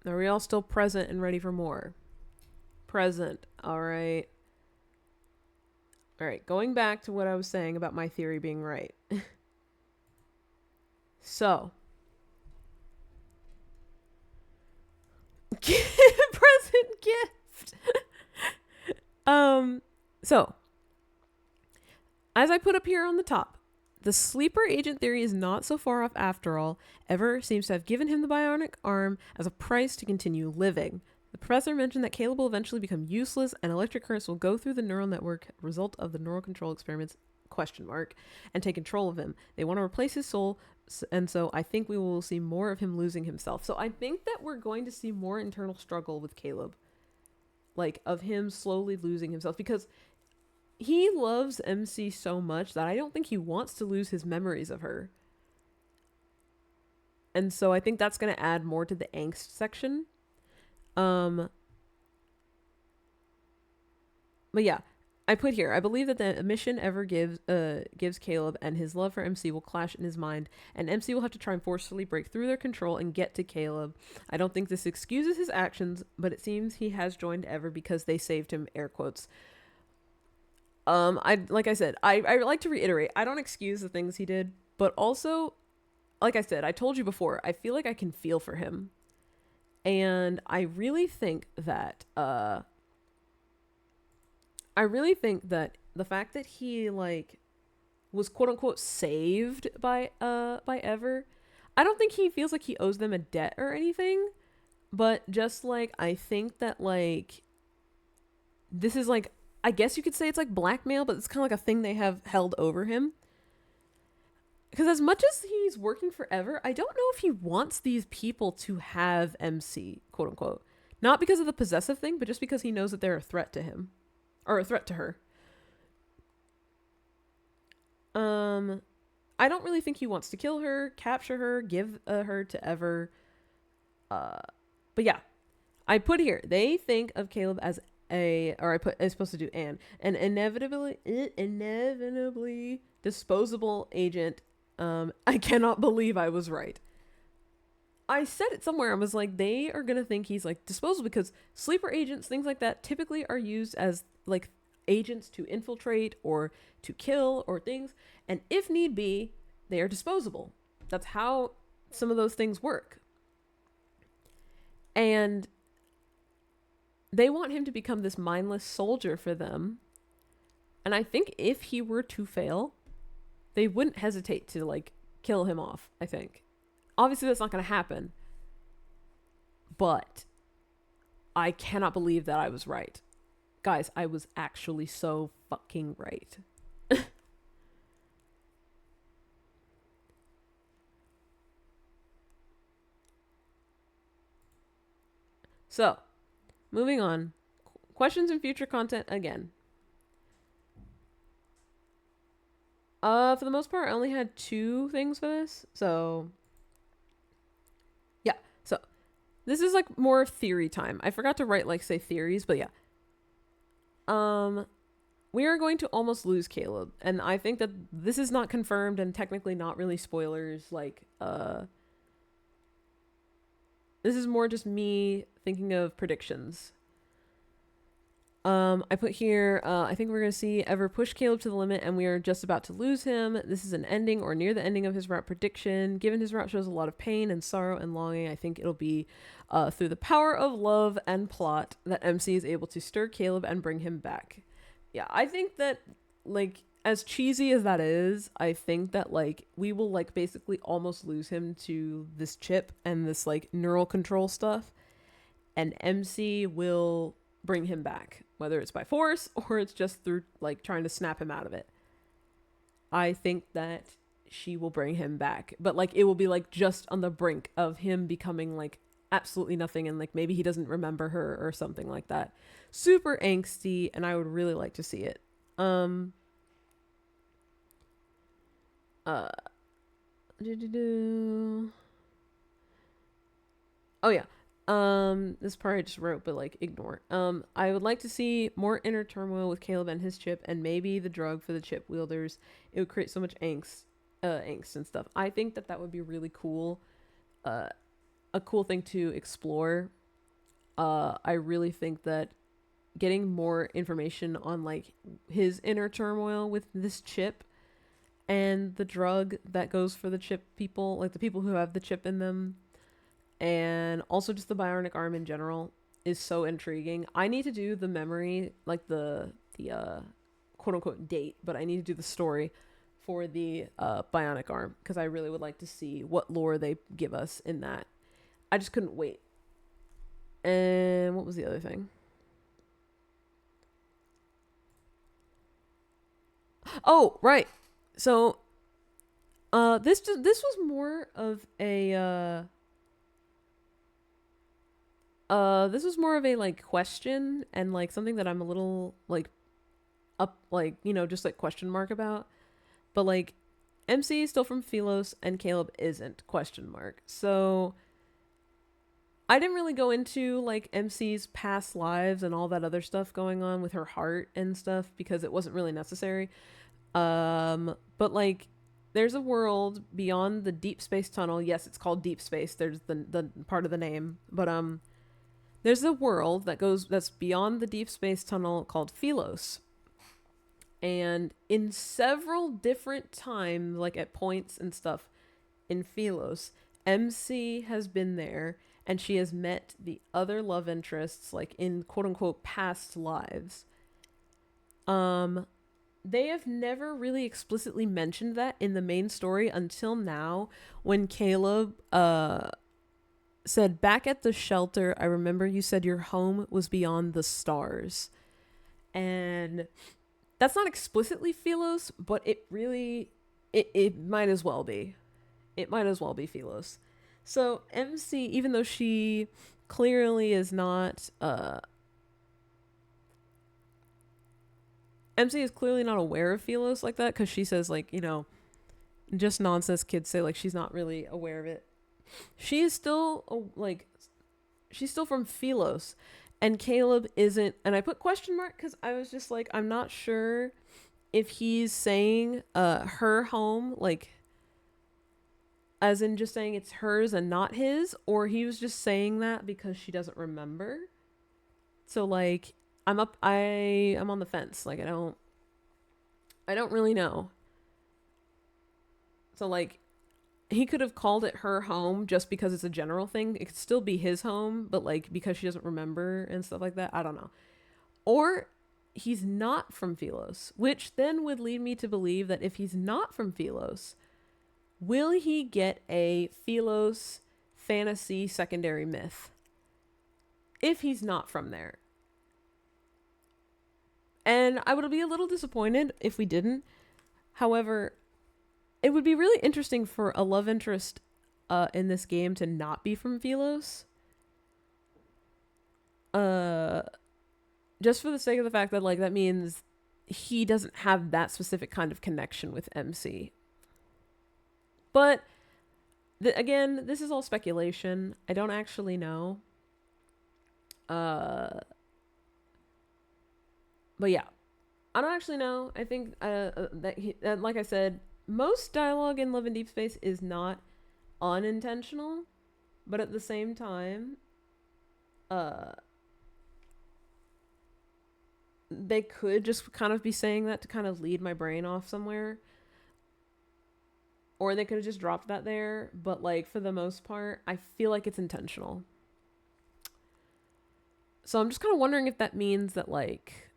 Are we all still present and ready for more? Present. All right. All right. Going back to what I was saying about my theory being right. So. Present gift. So. As I put up here on the top, the sleeper agent theory is not so far off after all. Ever seems to have given him the bionic arm as a price to continue living. The professor mentioned that Caleb will eventually become useless and electric currents will go through the neural network, result of the neural control experiments, ? And take control of him. They want to replace his soul, and so I think we will see more of him losing himself. So I think that we're going to see more internal struggle with Caleb. Like, of him slowly losing himself, because he loves MC so much that I don't think he wants to lose his memories of her. And so I think that's going to add more to the angst section. But yeah, I put here, I believe that the mission ever gives Caleb and his love for MC will clash in his mind, and MC will have to try and forcefully break through their control and get to Caleb. I don't think this excuses his actions, but it seems he has joined Ever because they saved him, air quotes. I like to reiterate, I don't excuse the things he did, but also, like I said, I told you before, I feel like I can feel for him. And I really think that the fact that he, like, was quote unquote saved by Ever, I don't think he feels like he owes them a debt or anything, but just, like, I think that, like, this is, like, I guess you could say it's like blackmail, but it's kind of like a thing they have held over him. Because as much as he's working forever, I don't know if he wants these people to have MC, quote unquote. Not because of the possessive thing, but just because he knows that they're a threat to him. Or a threat to her. I don't really think he wants to kill her, capture her, give her to Ever. But yeah, I put here, they think of Caleb as it's supposed to do an inevitably disposable agent. I cannot believe I was right. I said it somewhere. I was like, they are gonna think he's, like, disposable because sleeper agents, things like that, typically are used as, like, agents to infiltrate or to kill or things, and if need be, they are disposable. That's how some of those things work. And they want him to become this mindless soldier for them. And I think if he were to fail, they wouldn't hesitate to like kill him off, I think. Obviously that's not going to happen. But I cannot believe that I was right. Guys, I was actually so fucking right. So, moving on. Questions and future content again. For the most part, I only had 2 things for this. So, yeah. So, this is like more theory time. I forgot to write like say theories, but yeah. We are going to almost lose Caleb, and I think that this is not confirmed and technically not really spoilers. Like, this is more just me thinking of predictions. I put here, I think we're going to see Ever push Caleb to the limit and we are just about to lose him. This is an ending or near the ending of his route prediction. Given his route shows a lot of pain and sorrow and longing, I think it'll be through the power of love and plot that MC is able to stir Caleb and bring him back. Yeah, I think that, like, as cheesy as that is, I think that, like, we will, like, basically almost lose him to this chip and this, like, neural control stuff. And MC will bring him back, whether it's by force or it's just through like trying to snap him out of it. I think that she will bring him back, but like it will be like just on the brink of him becoming like absolutely nothing, and like maybe he doesn't remember her or something like that. Super angsty, and I would really like to see it. Oh yeah. This part I just wrote, but like ignore. I would like to see more inner turmoil with Caleb and his chip, and maybe the drug for the chip wielders. It would create so much angst and stuff. I think that that would be really cool. A cool thing to explore. I really think that getting more information on like his inner turmoil with this chip and the drug that goes for the chip people, like the people who have the chip in them, and also just the bionic arm in general is so intriguing. I need to do the memory, like the quote unquote date, but I need to do the story for the bionic arm because I really would like to see what lore they give us in that. I just couldn't wait. And what was the other thing? Oh, right. So this was more of a this was more of a like question and like something that I'm a little like up, like, you know, just like question mark about. But like MC is still from Philos and Caleb isn't, question mark. So I didn't really go into like MC's past lives and all that other stuff going on with her heart and stuff because it wasn't really necessary. But like there's a world beyond the deep space tunnel. Yes, it's called Deepspace. There's the part of the name, but there's a world that's beyond the deep space tunnel called Philos. And in several different times, like at points and stuff in Philos, MC has been there and she has met the other love interests, like in quote unquote past lives. They have never really explicitly mentioned that in the main story until now when Caleb said, back at the shelter, I remember you said your home was beyond the stars. And that's not explicitly Philos, but it really, it might as well be. It might as well be Philos. So MC, even though she clearly is not, MC is clearly not aware of Philos like that, because she says, like, you know, just nonsense kids say, like, she's not really aware of it. She is still like, she's still from Philos, and Caleb isn't. And I put question mark because I was just like, I'm not sure if he's saying her home, like as in just saying it's hers and not his, or he was just saying that because she doesn't remember. So like I'm on the fence. Like I don't really know. So like he could have called it her home just because it's a general thing. It could still be his home, but like because she doesn't remember and stuff like that. I don't know. Or he's not from Philos, which then would lead me to believe that if he's not from Philos, will he get a Philos fantasy secondary myth? If he's not from there. And I would be a little disappointed if we didn't. However, it would be really interesting for a love interest in this game to not be from Philos. Just for the sake of the fact that like that means he doesn't have that specific kind of connection with MC. But again, this is all speculation. I don't actually know. But yeah, I don't actually know. I think like I said, most dialogue in Love and Deepspace is not unintentional, but at the same time, they could just kind of be saying that to kind of lead my brain off somewhere. Or they could have just dropped that there, but like for the most part, I feel like it's intentional. So I'm just kind of wondering if that means that like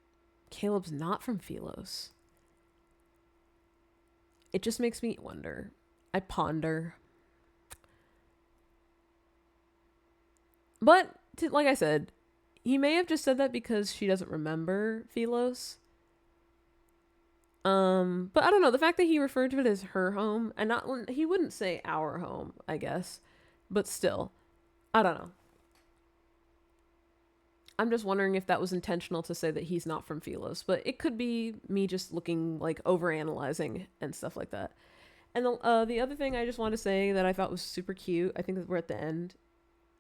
Caleb's not from Philos. It just makes me wonder. I ponder. But like I said, he may have just said that because she doesn't remember Philos. But I don't know. The fact that he referred to it as her home and not he wouldn't say our home, I guess. But still, I don't know. I'm just wondering if that was intentional to say that he's not from Philos, but it could be me just looking like overanalyzing and stuff like that. And the other thing I just want to say that I thought was super cute, I think that we're at the end.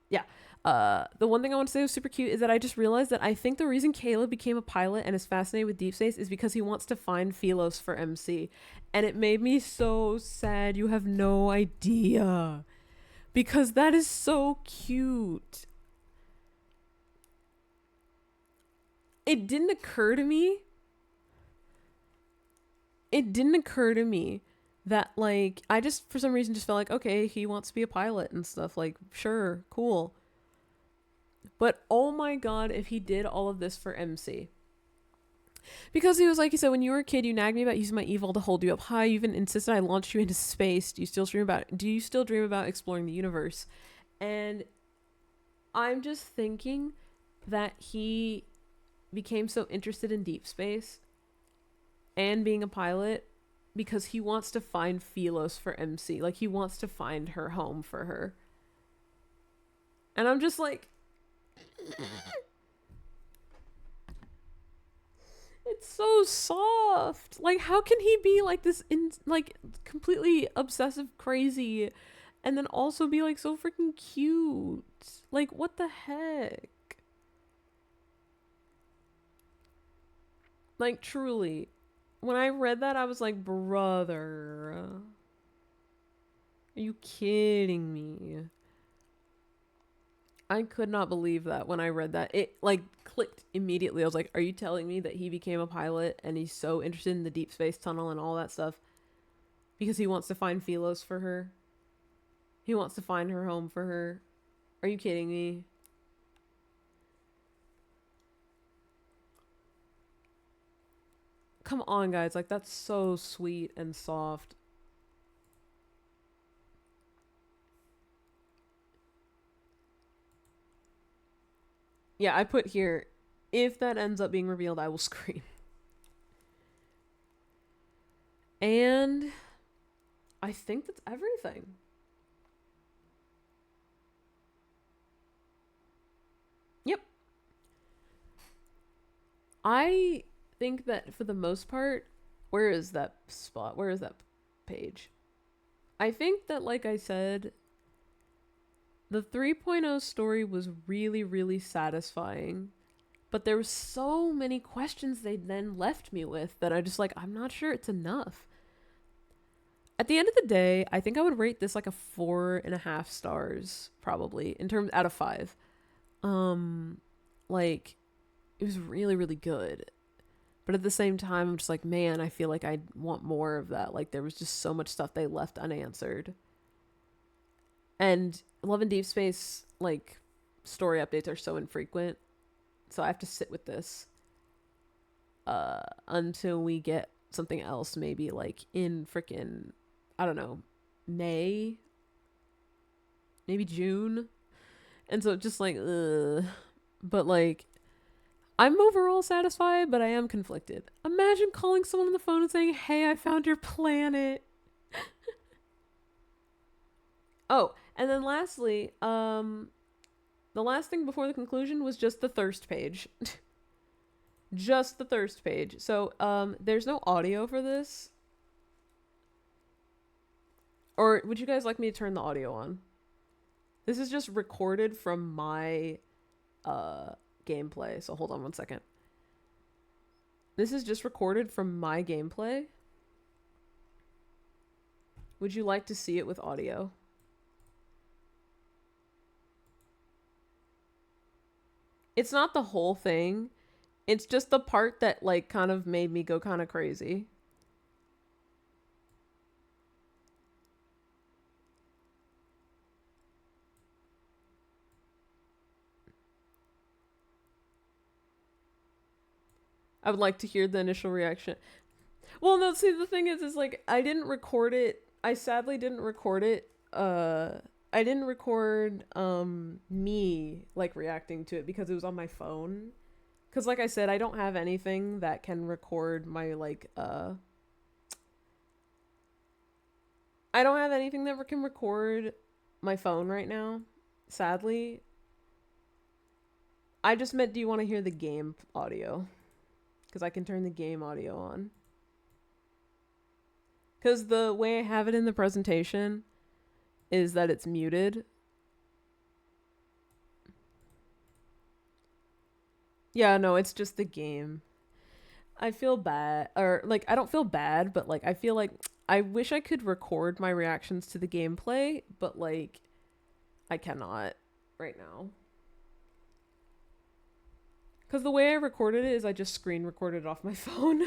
Yeah. The one thing I want to say was super cute is that I just realized that I think the reason Caleb became a pilot and is fascinated with Deepspace is because he wants to find Philos for MC. And it made me so sad. You have no idea. Because that is so cute. It didn't occur to me that like I just for some reason just felt like, okay, he wants to be a pilot and stuff, like sure, cool. But oh my god, if he did all of this for MC. Because he was like, he said, when you were a kid, you nagged me about using my evil to hold you up high. You even insisted I launched you into space. Do you still dream about exploring the universe? And I'm just thinking that he became so interested in Deepspace and being a pilot because he wants to find Philos for MC. Like, he wants to find her home for her. And I'm just like... It's so soft. Like, how can he be like this like completely obsessive crazy and then also be like so freaking cute? Like, what the heck? Like, truly, when I read that, I was like, brother, are you kidding me? I could not believe that when I read that. It like clicked immediately. I was like, are you telling me that he became a pilot and he's so interested in the deep space tunnel and all that stuff because he wants to find Philos for her? He wants to find her home for her. Are you kidding me? Come on, guys. Like, that's so sweet and soft. Yeah, I put here, if that ends up being revealed, I will scream. And I think that's everything. Yep. I think that for the most part, where is that spot? Where is that page? I think that, like I said, the 3.0 story was really, really satisfying. But there were so many questions they then left me with that I just like, I'm not sure it's enough. At the end of the day, I think I would rate this like a 4.5 stars, probably, in terms out of 5. Like, it was really, really good. But at the same time, I'm just like, man, I feel like I want more of that. Like, there was just so much stuff they left unanswered. And Love and Deep Space, like, story updates are so infrequent. So I have to sit with this until we get something else, maybe like in freaking, I don't know, May, maybe June. And so just like, ugh. But like, I'm overall satisfied, but I am conflicted. Imagine calling someone on the phone and saying, "Hey, I found your planet." Oh, and then lastly, the last thing before the conclusion was just the thirst page. Just the thirst page. So, there's no audio for this. Or would you guys like me to turn the audio on? This is just recorded from my gameplay. So hold on one second. This is just recorded from my gameplay. Would you like to see it with audio? It's not the whole thing. It's just the part that like kind of made me go kind of crazy. I would like to hear the initial reaction. Well, no, see the thing is like I didn't record it. I sadly didn't record it. I didn't record me like reacting to it because it was on my phone. Cuz like I said, I don't have anything that can record my like I don't have anything that can record my phone right now. Sadly, I just meant do you want to hear the game audio? Cuz I can turn the game audio on. Cuz the way I have it in the presentation is that it's muted. Yeah, no, it's just the game. I feel bad, or like I don't feel bad, but like I feel like I wish I could record my reactions to the gameplay, but like I cannot right now. Cuz the way I recorded it is I just screen recorded off my phone.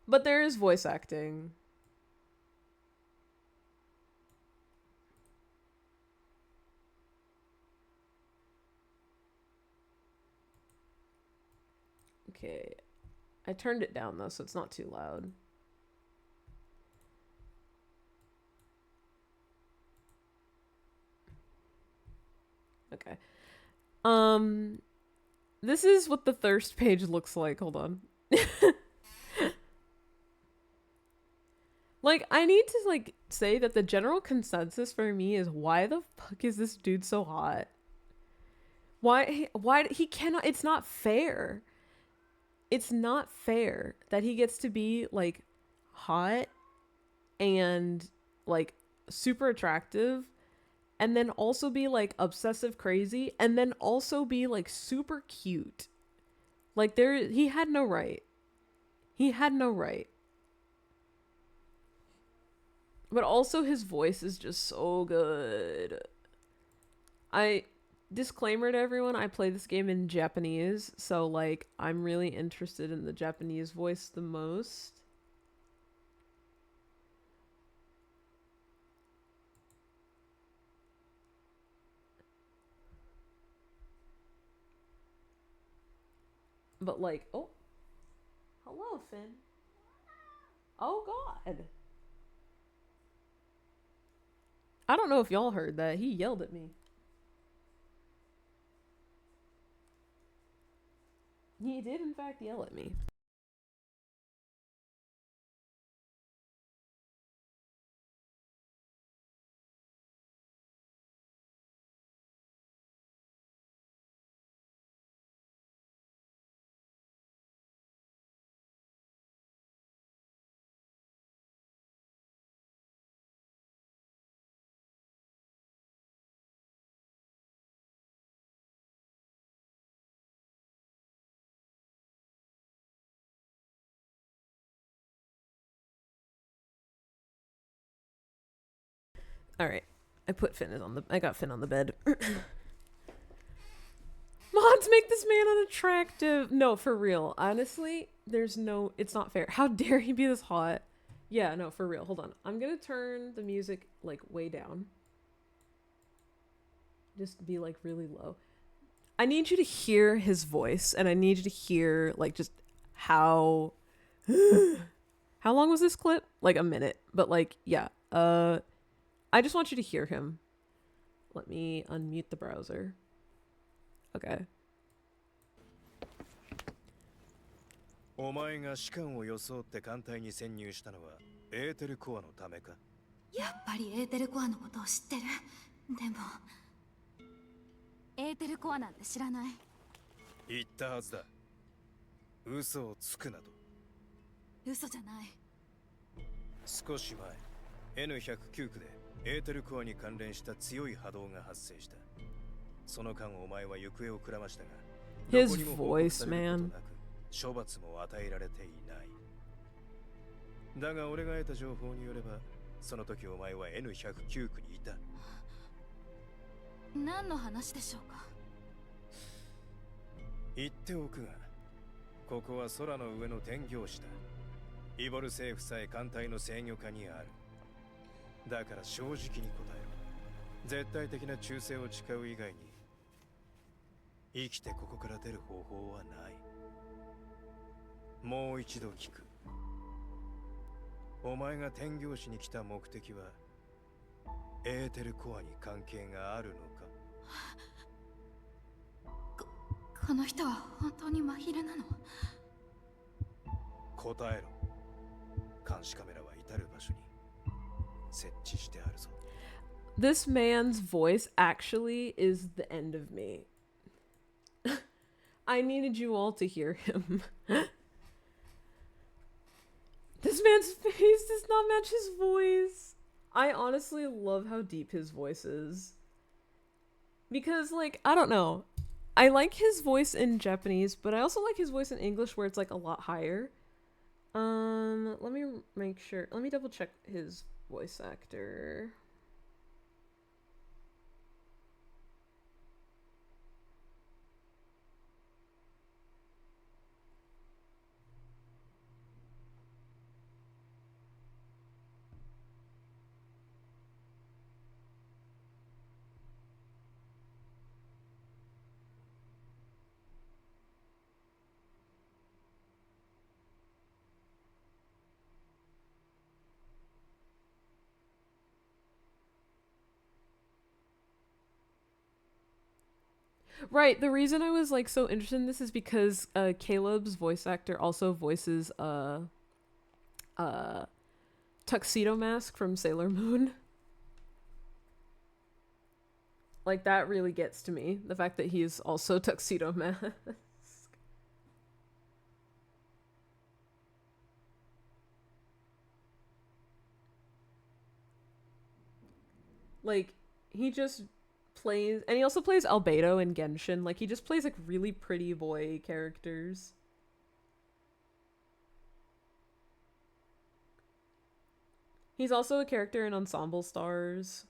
But there is voice acting. Okay. I turned it down though, so it's not too loud. Okay. Um this is what the thirst page looks like. Hold on. Like I need to like say that the general consensus for me is why the fuck is this dude so hot? Why he cannot, it's not fair. It's not fair that he gets to be like hot and like super attractive and then also be like obsessive crazy and then also be like super cute. Like there he had no right. He had no right. But also his voice is just so good. I disclaimer to everyone, I play this game in Japanese, so like I'm really interested in the Japanese voice the most. But like, oh, hello Finn. Oh god. I don't know if y'all heard that. He yelled at me. He did in fact yell at me. All right. I got Finn on the bed. Mods make this man unattractive. No, for real. Honestly, it's not fair. How dare he be this hot? Yeah, no, for real. Hold on. I'm gonna turn the music, like, way down. Just be, like, really low. I need you to hear his voice, and I need you to hear, like, just how... How long was this clip? Like, a minute. But, like, yeah. I just want you to hear him. Let me unmute the browser. Okay. お前が士官を装って艦隊に潜入したのはエーテルコアのためか。やっぱりエーテルコアのことを知ってる。でもエーテルコアなんて知らない。言ったはずだ。嘘をつくなと。嘘じゃない。少し前 N109 区でエーテルコアに関連した強い波動が発生した。その間お前は行方をくらましたが、 His voice, man. 処罰も与えられていない。だが俺が得た情報によれば、その時お前は N109 区にいた。何の話でしょうか。言っておくが、ここは空の上の天行地だ。イボル政府さえ艦隊の制御下にある。だから正直に答えろ。絶対的な忠誠を誓う以外に生きてここから出る方法はない。もう一度聞く。お前が天行地に来た目的はエーテルコアに関係があるのか。この人は本当に真昼なの？答えろ。監視カメラは至る場所に設置してあるぞ。This man's voice actually is the end of me. I needed you all to hear him. This man's face does not match his voice. I honestly love how deep his voice is. Because, like, I don't know. I like his voice in Japanese, but I also like his voice in English where it's, like, a lot higher. Let me make sure. Let me double check his voice actor. Right, the reason I was like so interested in this is because Caleb's voice actor also voices Tuxedo Mask from Sailor Moon. Like, that really gets to me, the fact that he's also Tuxedo Mask. Like, he just plays, and he also plays Albedo in Genshin. Like, he just plays like really pretty boy characters. He's also a character in Ensemble Stars.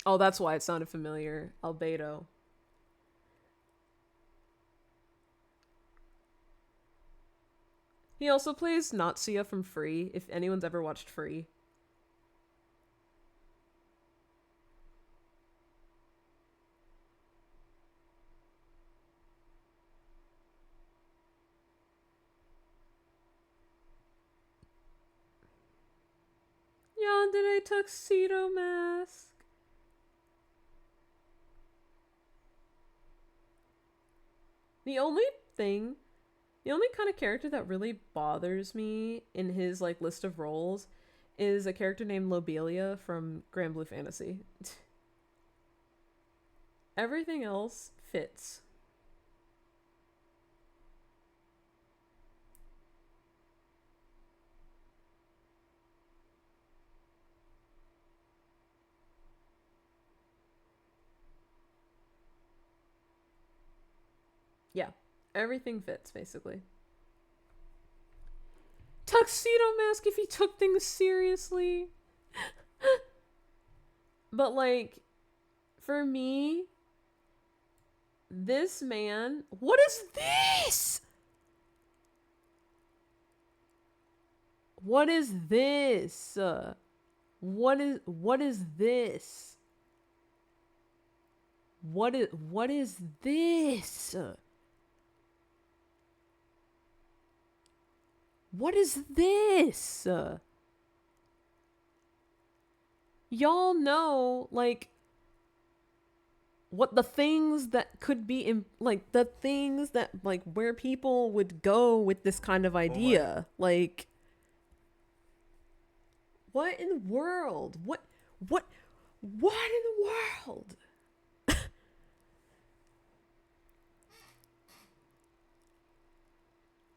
Oh, that's why it sounded familiar. Albedo. He also plays Natsuya from Free, if anyone's ever watched Free. Yandere Tuxedo Mask. The only kind of character that really bothers me in his like list of roles is a character named Lobelia from Grand Blue Fantasy. Everything else fits. Yeah. Everything fits, basically. Tuxedo Mask if he took things seriously. But, like, for me, this man... What is this? What is this? What is this? What is this? What is this? Y'all know, like, what the things that could be in, like, the things that, like, where people would go with this kind of idea. Like, what in the world? What in the world?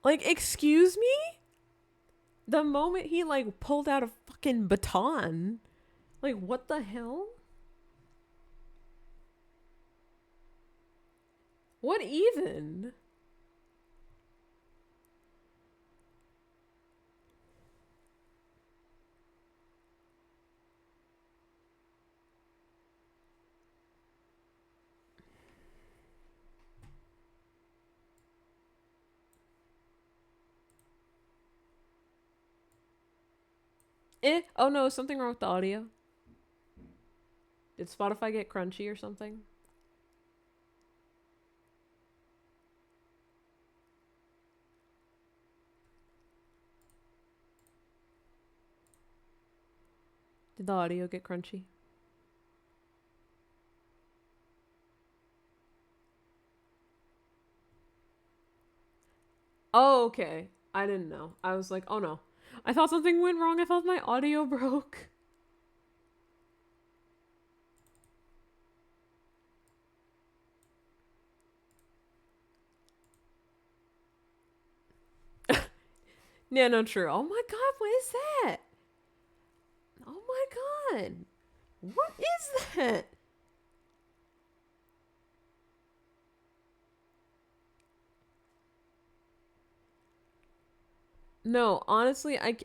Like, excuse me? The moment he, like, pulled out a fucking baton, like, what the hell? What even? Oh no, something wrong with the audio? Did Spotify get crunchy or something? Did the audio get crunchy? Oh, okay. I didn't know. I was like, oh no. I thought something went wrong. I thought my audio broke. Yeah, no, true. Oh my god, what is that? Oh my god. What is that? No, honestly, I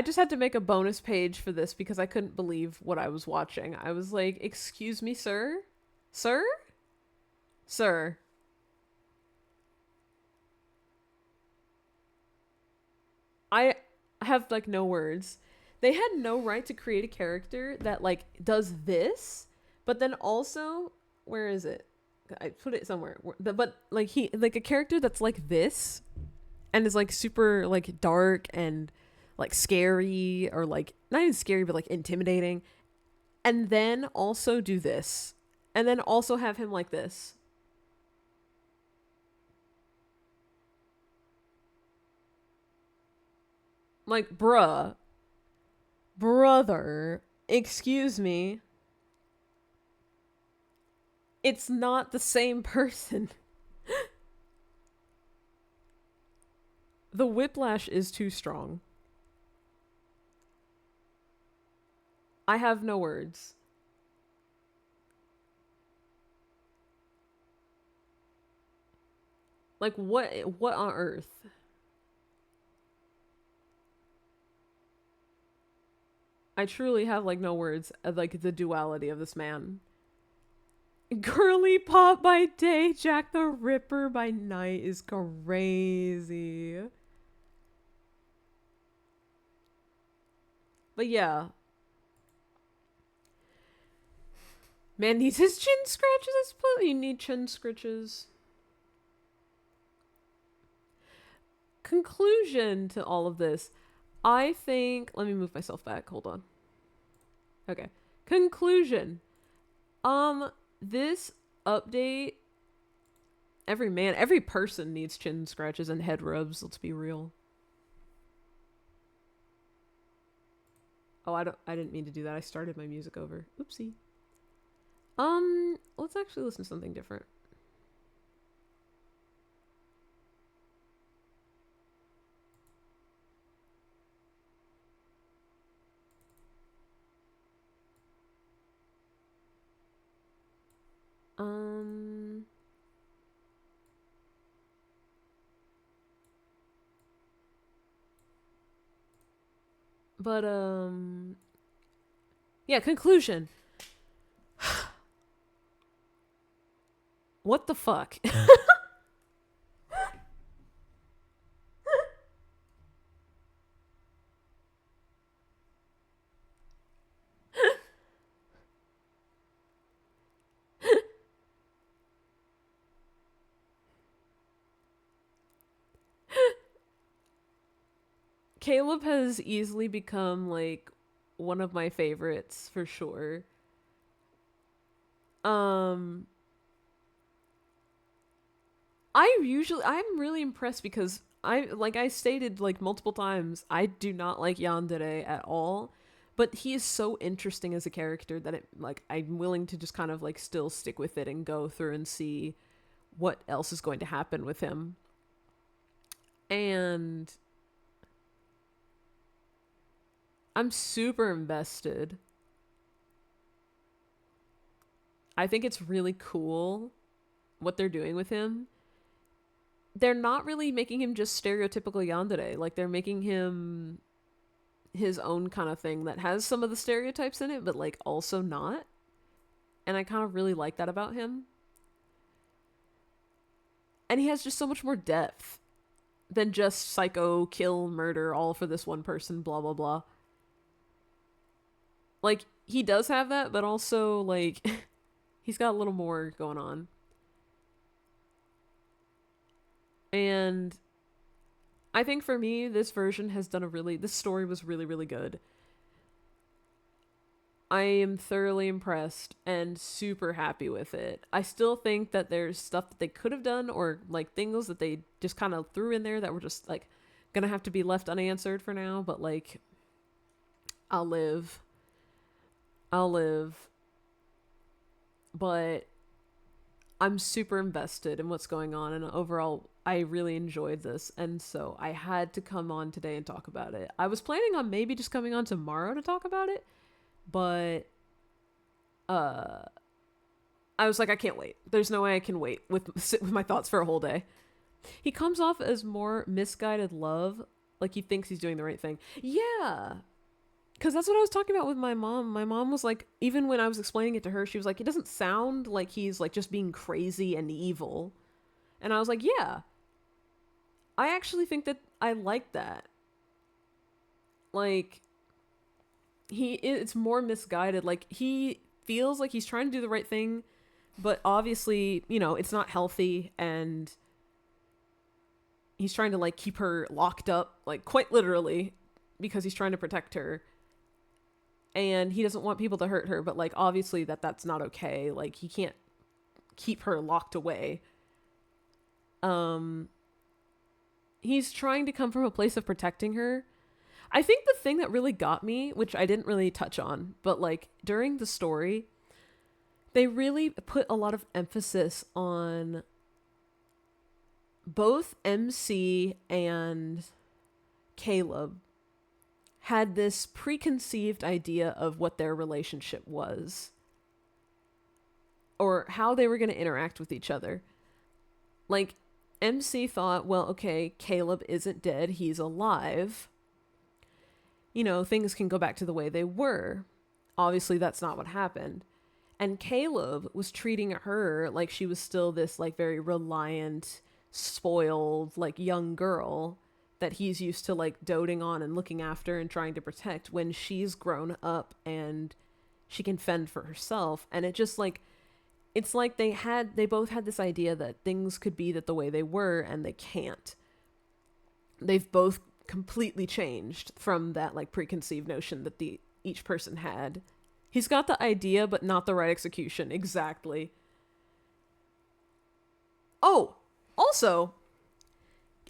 just had to make a bonus page for this because I couldn't believe what I was watching. I was like, "Excuse me, sir? Sir? Sir?" I have like no words. They had no right to create a character that like does this, but then also, where is it? I put it somewhere. But like he like a character that's like this and is like super like dark and like scary, or like not even scary but like intimidating, and then also do this, and then also have him like this. Like, brother, excuse me, it's not the same person. The whiplash is too strong. I have no words. Like, what on earth? I truly have like no words of like the duality of this man. Girly Pop by day, Jack the Ripper by night is crazy. But yeah. Man needs his chin scratches, I suppose. You need chin scratches. Conclusion to all of this. I think, let me move myself back. Hold on. Okay. Conclusion. This update, every person needs chin scratches and head rubs, let's be real. Oh, I didn't mean to do that. I started my music over. Oopsie. Let's actually listen to something different. Um But yeah, conclusion. What the fuck? Caleb has easily become like one of my favorites for sure. Um I'm really impressed because I stated like multiple times, I do not like Yandere at all, but he is so interesting as a character that it like I'm willing to just kind of like still stick with it and go through and see what else is going to happen with him. And I'm super invested. I think it's really cool what they're doing with him. They're not really making him just stereotypical yandere. Like they're making him his own kind of thing that has some of the stereotypes in it, but like also not. And I kind of really like that about him. And he has just so much more depth than just psycho, kill, murder, all for this one person, blah, blah, blah. Like, he does have that, but also, like, he's got a little more going on. And I think for me, this version has done this story was really, really good. I am thoroughly impressed and super happy with it. I still think that there's stuff that they could have done or like things that they just kind of threw in there that were just like gonna have to be left unanswered for now, but like I'll live. But I'm super invested in what's going on, and overall I really enjoyed this, and so I had to come on today and talk about it. I was planning on maybe just coming on tomorrow to talk about it, but I was like, I can't wait. There's no way I can sit with my thoughts for a whole day. He comes off as more misguided love, like he thinks he's doing the right thing. Yeah. Because that's what I was talking about with my mom. My mom was like, even when I was explaining it to her, she was like, it doesn't sound like he's like just being crazy and evil. And I was like, yeah. I actually think that I like that. Like, it's more misguided. Like, he feels like he's trying to do the right thing, but obviously, you know, it's not healthy, and he's trying to like keep her locked up, like quite literally, because he's trying to protect her. And he doesn't want people to hurt her, but like obviously that's not okay. Like he can't keep her locked away. He's trying to come from a place of protecting her. I think the thing that really got me, which I didn't really touch on, but like during the story, they really put a lot of emphasis on both MC and Caleb had this preconceived idea of what their relationship was or how they were going to interact with each other. Like, MC thought, well, okay, Caleb isn't dead, he's alive. You know, things can go back to the way they were. Obviously, that's not what happened. And Caleb was treating her like she was still this, like, very reliant, spoiled, like, young girl that he's used to like doting on and looking after and trying to protect when she's grown up and she can fend for herself. And it just like, it's like they both had this idea that things could be that the way they were, and they can't. They've both completely changed from that like preconceived notion that each person had. He's got the idea, but not the right execution. Exactly. Oh, also,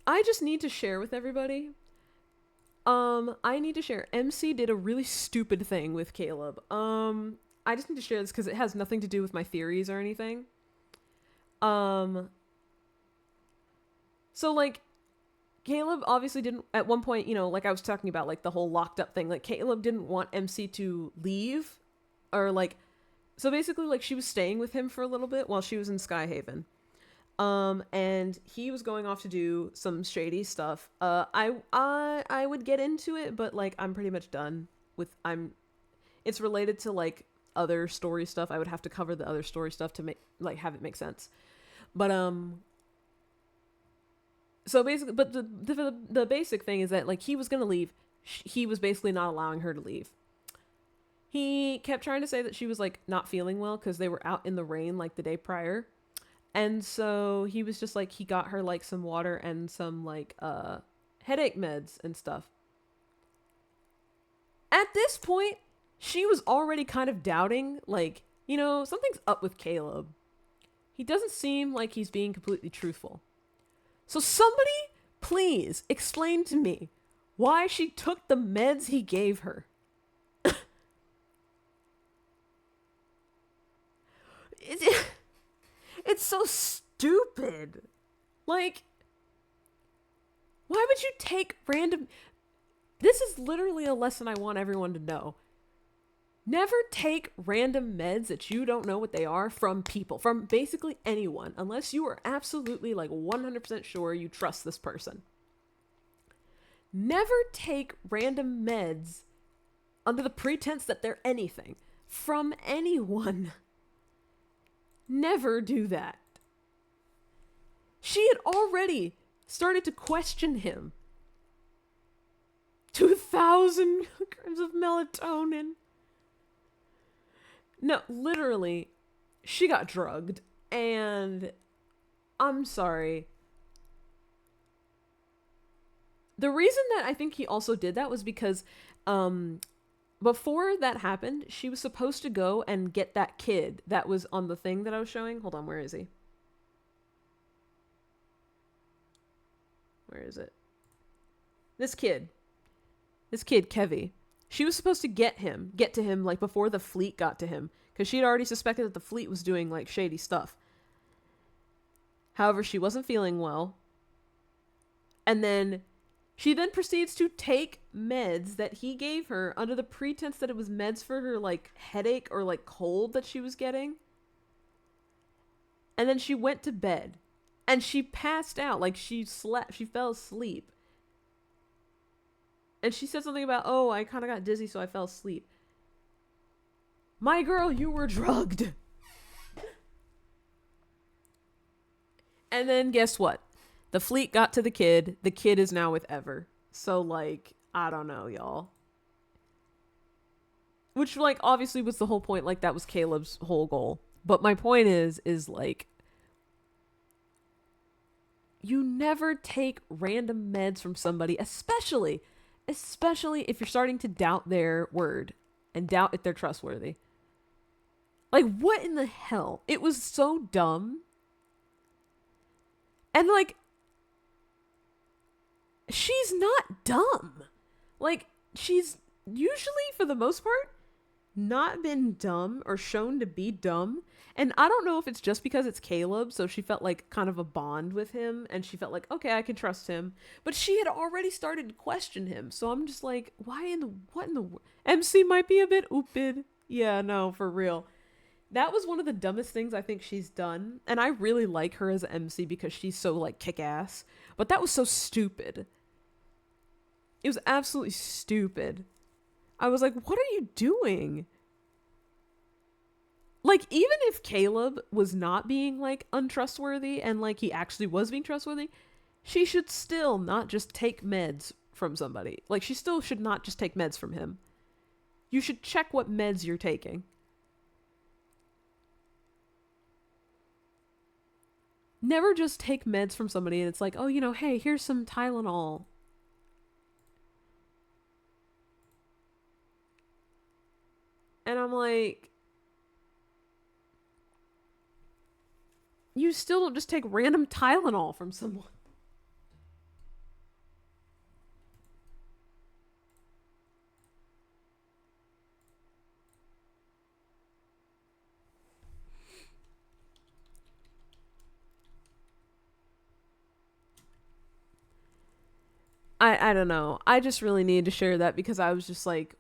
I just need to share with everybody. I need to share. MC did a really stupid thing with Caleb. I just need to share this because it has nothing to do with my theories or anything. So like, Caleb obviously didn't, at one point, you know, like I was talking about, like the whole locked up thing, like Caleb didn't want MC to leave, or like, so basically like she was staying with him for a little bit while she was in Skyhaven. And he was going off to do some shady stuff. I would get into it, but like I'm pretty much done with it's related to like other story stuff. I would have to cover the other story stuff to make like have it make sense. But so basically, but the basic thing is that like he was gonna leave. He was basically not allowing her to leave. He kept trying to say that she was like not feeling well because they were out in the rain like the day prior. And so he was just like, he got her like some water and some like headache meds and stuff. At this point, she was already kind of doubting, like, you know, something's up with Caleb. He doesn't seem like he's being completely truthful. So somebody, please explain to me why she took the meds he gave her. It's so stupid. Like, why would you take random... This is literally a lesson I want everyone to know. Never take random meds that you don't know what they are from people, from basically anyone, unless you are absolutely like 100% sure you trust this person. Never take random meds under the pretense that they're anything from anyone. Never do that. She had already started to question him. 2,000 grams of melatonin. No, literally, she got drugged. And I'm sorry. The reason that I think he also did that was because before that happened, she was supposed to go and get that kid that was on the thing that I was showing. Hold on, where is he? Where is it? This kid, Kevy. She was supposed to get to him like before the fleet got to him, because she had already suspected that the fleet was doing like shady stuff. However, she wasn't feeling well. And then she then proceeds to take meds that he gave her under the pretense that it was meds for her like headache or like cold that she was getting. And then she went to bed and she passed out, like she fell asleep. And she said something about, oh, I kind of got dizzy, so I fell asleep. My girl, you were drugged. And then guess what? The fleet got to the kid. The kid is now with Ever. So, like, I don't know, y'all. Which, like, obviously was the whole point. Like, that was Caleb's whole goal. But my point is like, you never take random meds from somebody, especially if you're starting to doubt their word and doubt if they're trustworthy. Like, what in the hell? It was so dumb. And, like, she's not dumb. Like, she's usually, for the most part, not been dumb or shown to be dumb. And I don't know if it's just because it's Caleb, so she felt like kind of a bond with him, and she felt like, okay, I can trust him. But she had already started to question him, so I'm just like, what in the MC might be a bit oopid. Yeah, no, for real. That was one of the dumbest things I think she's done, and I really like her as an MC because she's so, like, kick-ass. But that was so stupid. It was absolutely stupid. I was like, what are you doing? Like, even if Caleb was not being, like, untrustworthy and, like, he actually was being trustworthy, she should still not just take meds from somebody. Like, she still should not just take meds from him. You should check what meds you're taking. Never just take meds from somebody and it's like, oh, you know, hey, here's some Tylenol. And I'm like, you still don't just take random Tylenol from someone. I don't know. I just really needed to share that because I was just like,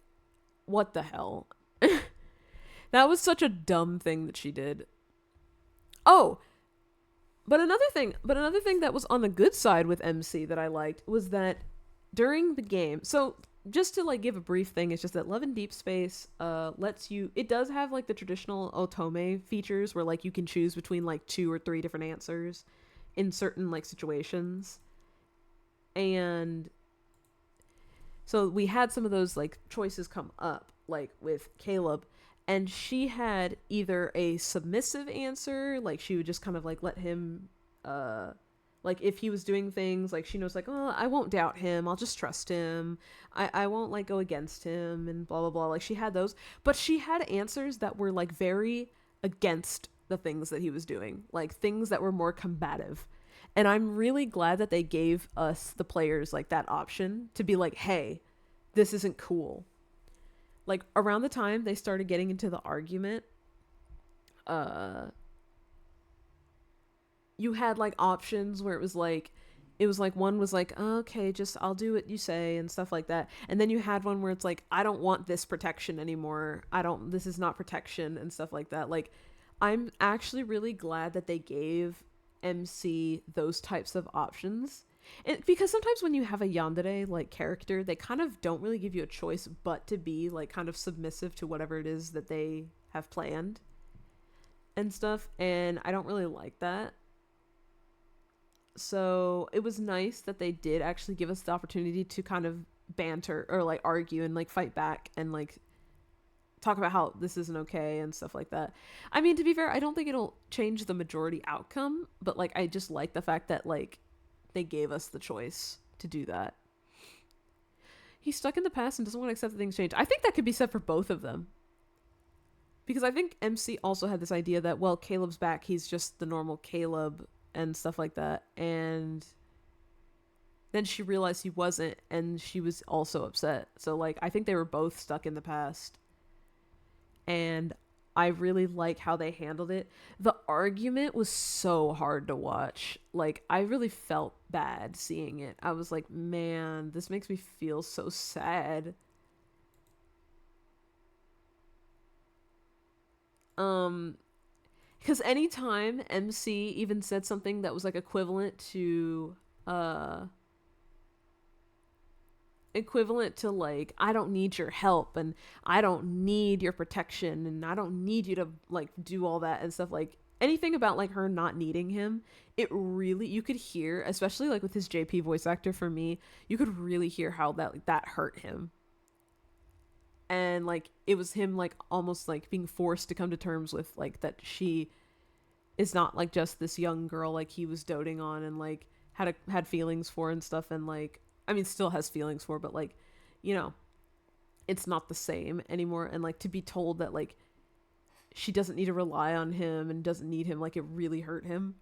what the hell? That was such a dumb thing that she did. Oh, but another thing that was on the good side with MC that I liked was that during the game, so just to like give a brief thing, it's just that Love in Deep Space lets you, it does have like the traditional otome features where like you can choose between like 2 or 3 different answers in certain like situations. And so we had some of those like choices come up, like with Caleb, and she had either a submissive answer, like she would just kind of like let him, like if he was doing things, like she knows like, oh, I won't doubt him, I'll just trust him, I won't like go against him and blah blah blah. Like she had those, but she had answers that were like very against the things that he was doing, like things that were more combative. And I'm really glad that they gave us, the players, like that option to be like, hey, this isn't cool. Like around the time they started getting into the argument, you had like options where it was like one was like, oh, okay, just I'll do what you say and stuff like that. And then you had one where it's like, I don't want this protection anymore. This is not protection and stuff like that. Like, I'm actually really glad that they gave MC those types of options. And because sometimes when you have a yandere like character, they kind of don't really give you a choice but to be like kind of submissive to whatever it is that they have planned and stuff, and I don't really like that. So it was nice that they did actually give us the opportunity to kind of banter or like argue and like fight back and like talk about how this isn't okay and stuff like that. I mean, to be fair, I don't think it'll change the majority outcome, but like I just like the fact that like they gave us the choice to do that. He's stuck in the past and doesn't want to accept that things change. I think that could be said for both of them. Because I think MC also had this idea that, well, Caleb's back, he's just the normal Caleb and stuff like that. And then she realized he wasn't, and she was also upset. So like I think they were both stuck in the past. And I really like how they handled it. The argument was so hard to watch. Like I really felt bad seeing it. I was like, man, this makes me feel so sad. Because anytime MC even said something that was like equivalent to like, I don't need your help and I don't need your protection and I don't need you to like do all that and stuff, like anything about like her not needing him, it really, you could hear, especially like with his JP voice actor, for me, you could really hear how that like that hurt him. And like it was him like almost like being forced to come to terms with like that she is not like just this young girl like he was doting on and like had feelings for and stuff, and like I mean still has feelings for, but like, you know, it's not the same anymore. And like to be told that like she doesn't need to rely on him and doesn't need him, like it really hurt him.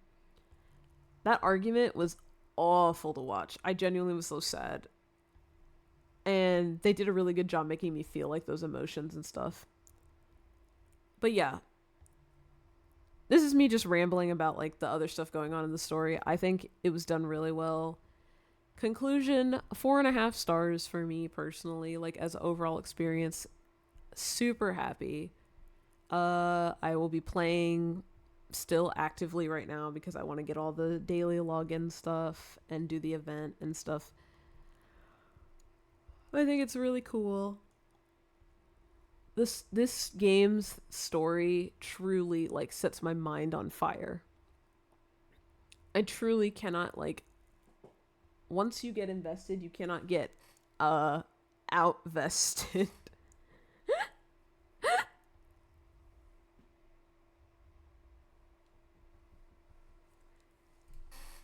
That argument was awful to watch. I genuinely was so sad. And they did a really good job making me feel like those emotions and stuff. But yeah, this is me just rambling about like the other stuff going on in the story. I think it was done really well. Conclusion, 4.5 stars for me personally, like as overall experience. Super happy. I will be playing still actively right now because I want to get all the daily login stuff and do the event and stuff. I think it's really cool. This game's story truly like sets my mind on fire. I truly cannot like, once you get invested, you cannot get outvested.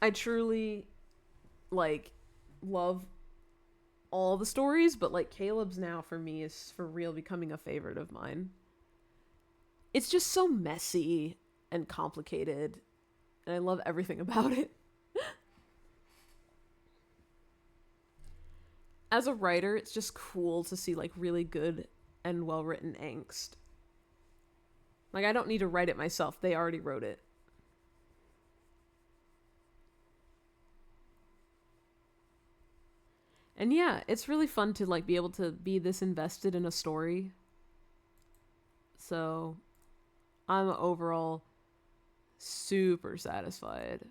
I truly like love all the stories, but like Caleb's now for me is for real becoming a favorite of mine. It's just so messy and complicated, and I love everything about it. As a writer, it's just cool to see like really good and well-written angst. Like I don't need to write it myself, they already wrote it. And yeah, it's really fun to like be able to be this invested in a story. So I'm overall super satisfied.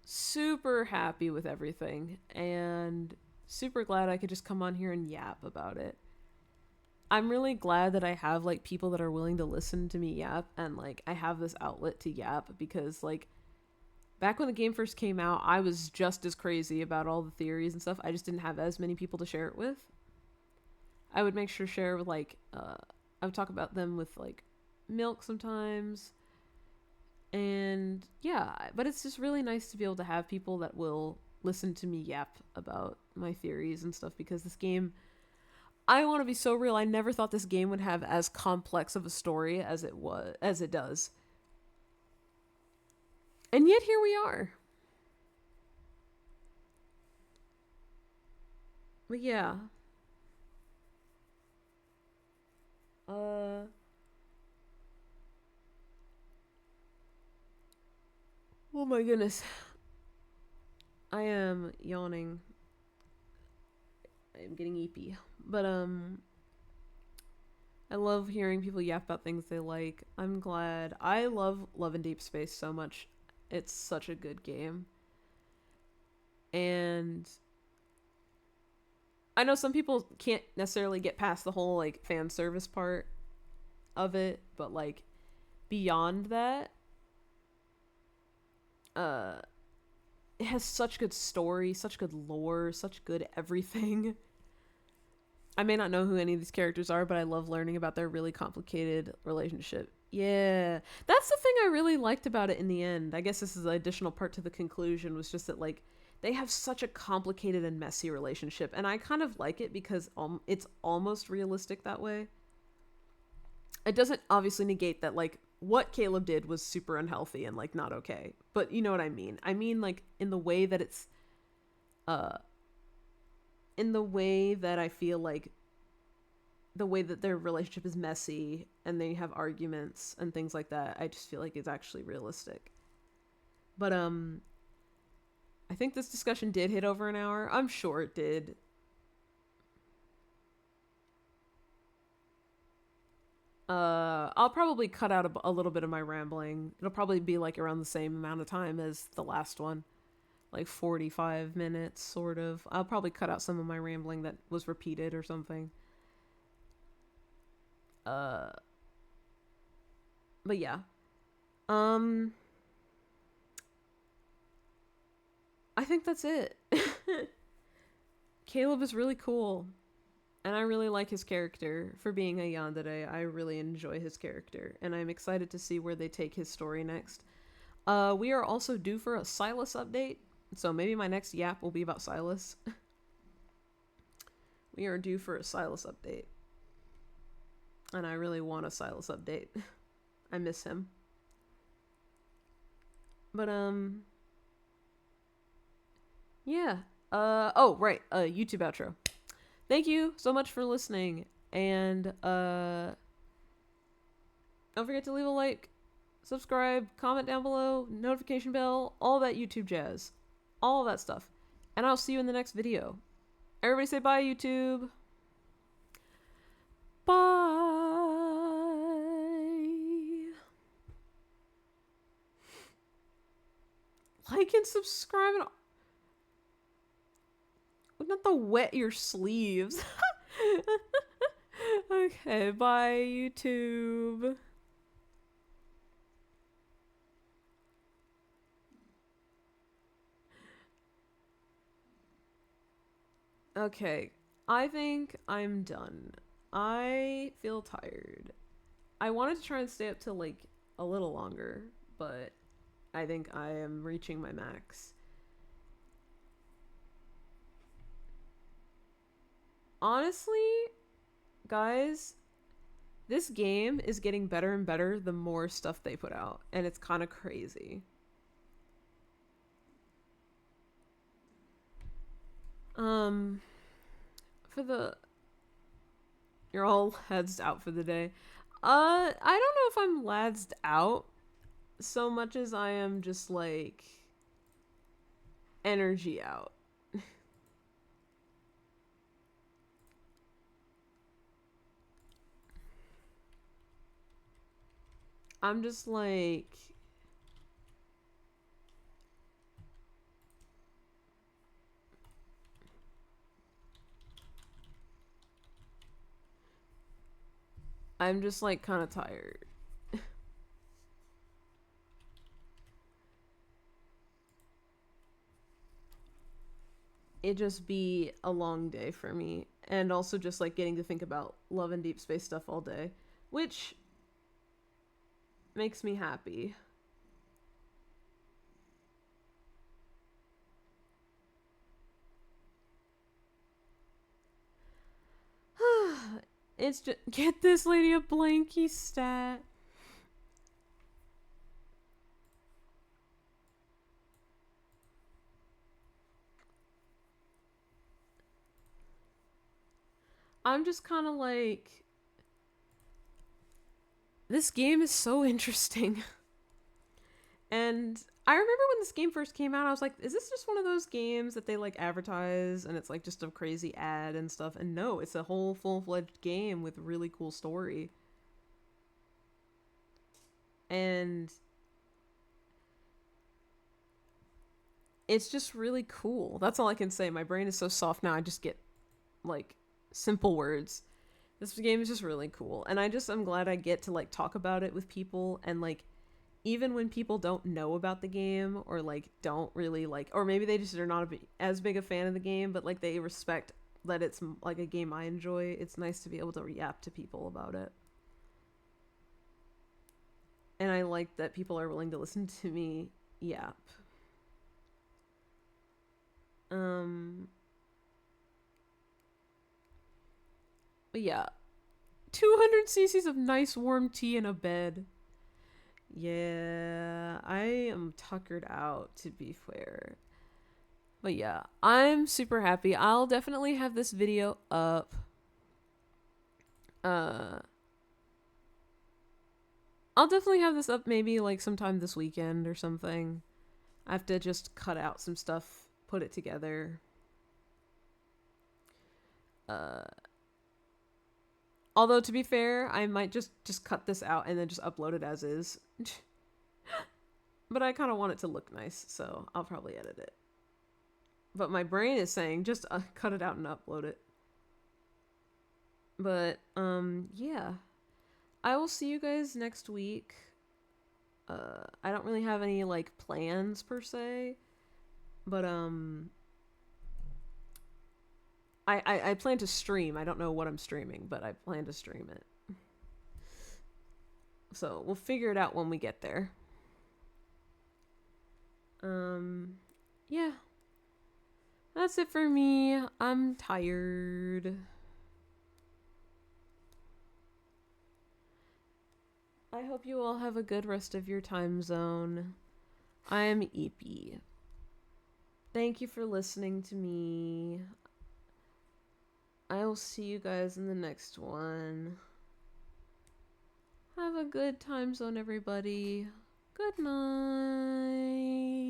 Super happy with everything and super glad I could just come on here and yap about it. I'm really glad that I have like people that are willing to listen to me yap, and like I have this outlet to yap, because like back when the game first came out, I was just as crazy about all the theories and stuff. I just didn't have as many people to share it with. I would make sure to share with like I would talk about them with like Milk sometimes. And yeah, but it's just really nice to be able to have people that will listen to me yap about my theories and stuff, because this game, I want to be so real, I never thought this game would have as complex of a story as it does. And yet here we are. But yeah. Oh my goodness. I am yawning. I am getting eepy. But I love hearing people yap about things they like. I'm glad. I love Love and Deepspace so much. It's such a good game. And I know some people can't necessarily get past the whole like fan service part of it, but like beyond that, it has such good story, such good lore, such good everything. I may not know who any of these characters are, but I love learning about their really complicated relationship. Yeah, that's the thing I really liked about it in the end. I guess this is an additional part to the conclusion, was just that like they have such a complicated and messy relationship, and I kind of like it because it's almost realistic that way. It doesn't obviously negate that like what Caleb did was super unhealthy and like not okay, but you know what I mean. I mean like in the way that it's in the way that I feel like the way that their relationship is messy and they have arguments and things like that, I just feel like it's actually realistic. But I think this discussion did hit over an hour. I'm sure it did. I'll probably cut out a little bit of my rambling. It'll probably be like around the same amount of time as the last one. Like 45 minutes, sort of. I'll probably cut out some of my rambling that was repeated or something. But yeah. I think that's it. Caleb is really cool. And I really like his character for being a yandere. I really enjoy his character. And I'm excited to see where they take his story next. We are also due for a Silas update. So maybe my next yap will be about Silas. We are due for a Silas update. And I really want a Silas update. I miss him. But, yeah. Oh, right. YouTube outro. Thank you so much for listening. And, don't forget to leave a like, subscribe, comment down below, notification bell, all that YouTube jazz. All of that stuff. And I'll see you in the next video. Everybody say bye, YouTube. Bye. Like and subscribe. And not the wet your sleeves. Okay, bye, YouTube. Okay, I think I'm done. I feel tired. I wanted to try and stay up till like a little longer, but I think I am reaching my max. Honestly, guys, this game is getting better and better the more stuff they put out, and it's kind of crazy. For the... You're all ladsed out for the day. I don't know if I'm ladsed out so much as I am just, like, energy out. I'm just like, kind of tired. It just be a long day for me, and also just like getting to think about love and deep space stuff all day, which makes me happy. It's just, get this lady a blankie stat. I'm just kind of like, this game is so interesting. And I remember when this game first came out, I was like, is this just one of those games that they like advertise and it's like just a crazy ad and stuff? And no, it's a whole full-fledged game with really cool story. And it's just really cool. That's all I can say. My brain is so soft now, I just get like simple words. This game is just really cool. And I'm glad I get to like talk about it with people, and like even when people don't know about the game or like don't really like, or maybe they just are not as big a fan of the game, but like they respect that it's like a game I enjoy, it's nice to be able to yap to people about it. And I like that people are willing to listen to me yap. But yeah, 200 cc's of nice warm tea in a bed. Yeah, I am tuckered out, to be fair. But yeah, I'm super happy. I'll definitely have this video up. I'll definitely have this up maybe like sometime this weekend or something. I have to just cut out some stuff, put it together. Although to be fair, I might just cut this out and then just upload it as is. But I kind of want it to look nice, so I'll probably edit it. But my brain is saying just cut it out and upload it. But yeah, I will see you guys next week. I don't really have any like plans per se, but I plan to stream. I don't know what I'm streaming, but I plan to stream it. So we'll figure it out when we get there. Yeah. That's it for me. I'm tired. I hope you all have a good rest of your time zone. I'm Eepy. Thank you for listening to me. I will see you guys in the next one. Have a good time zone, everybody. Good night.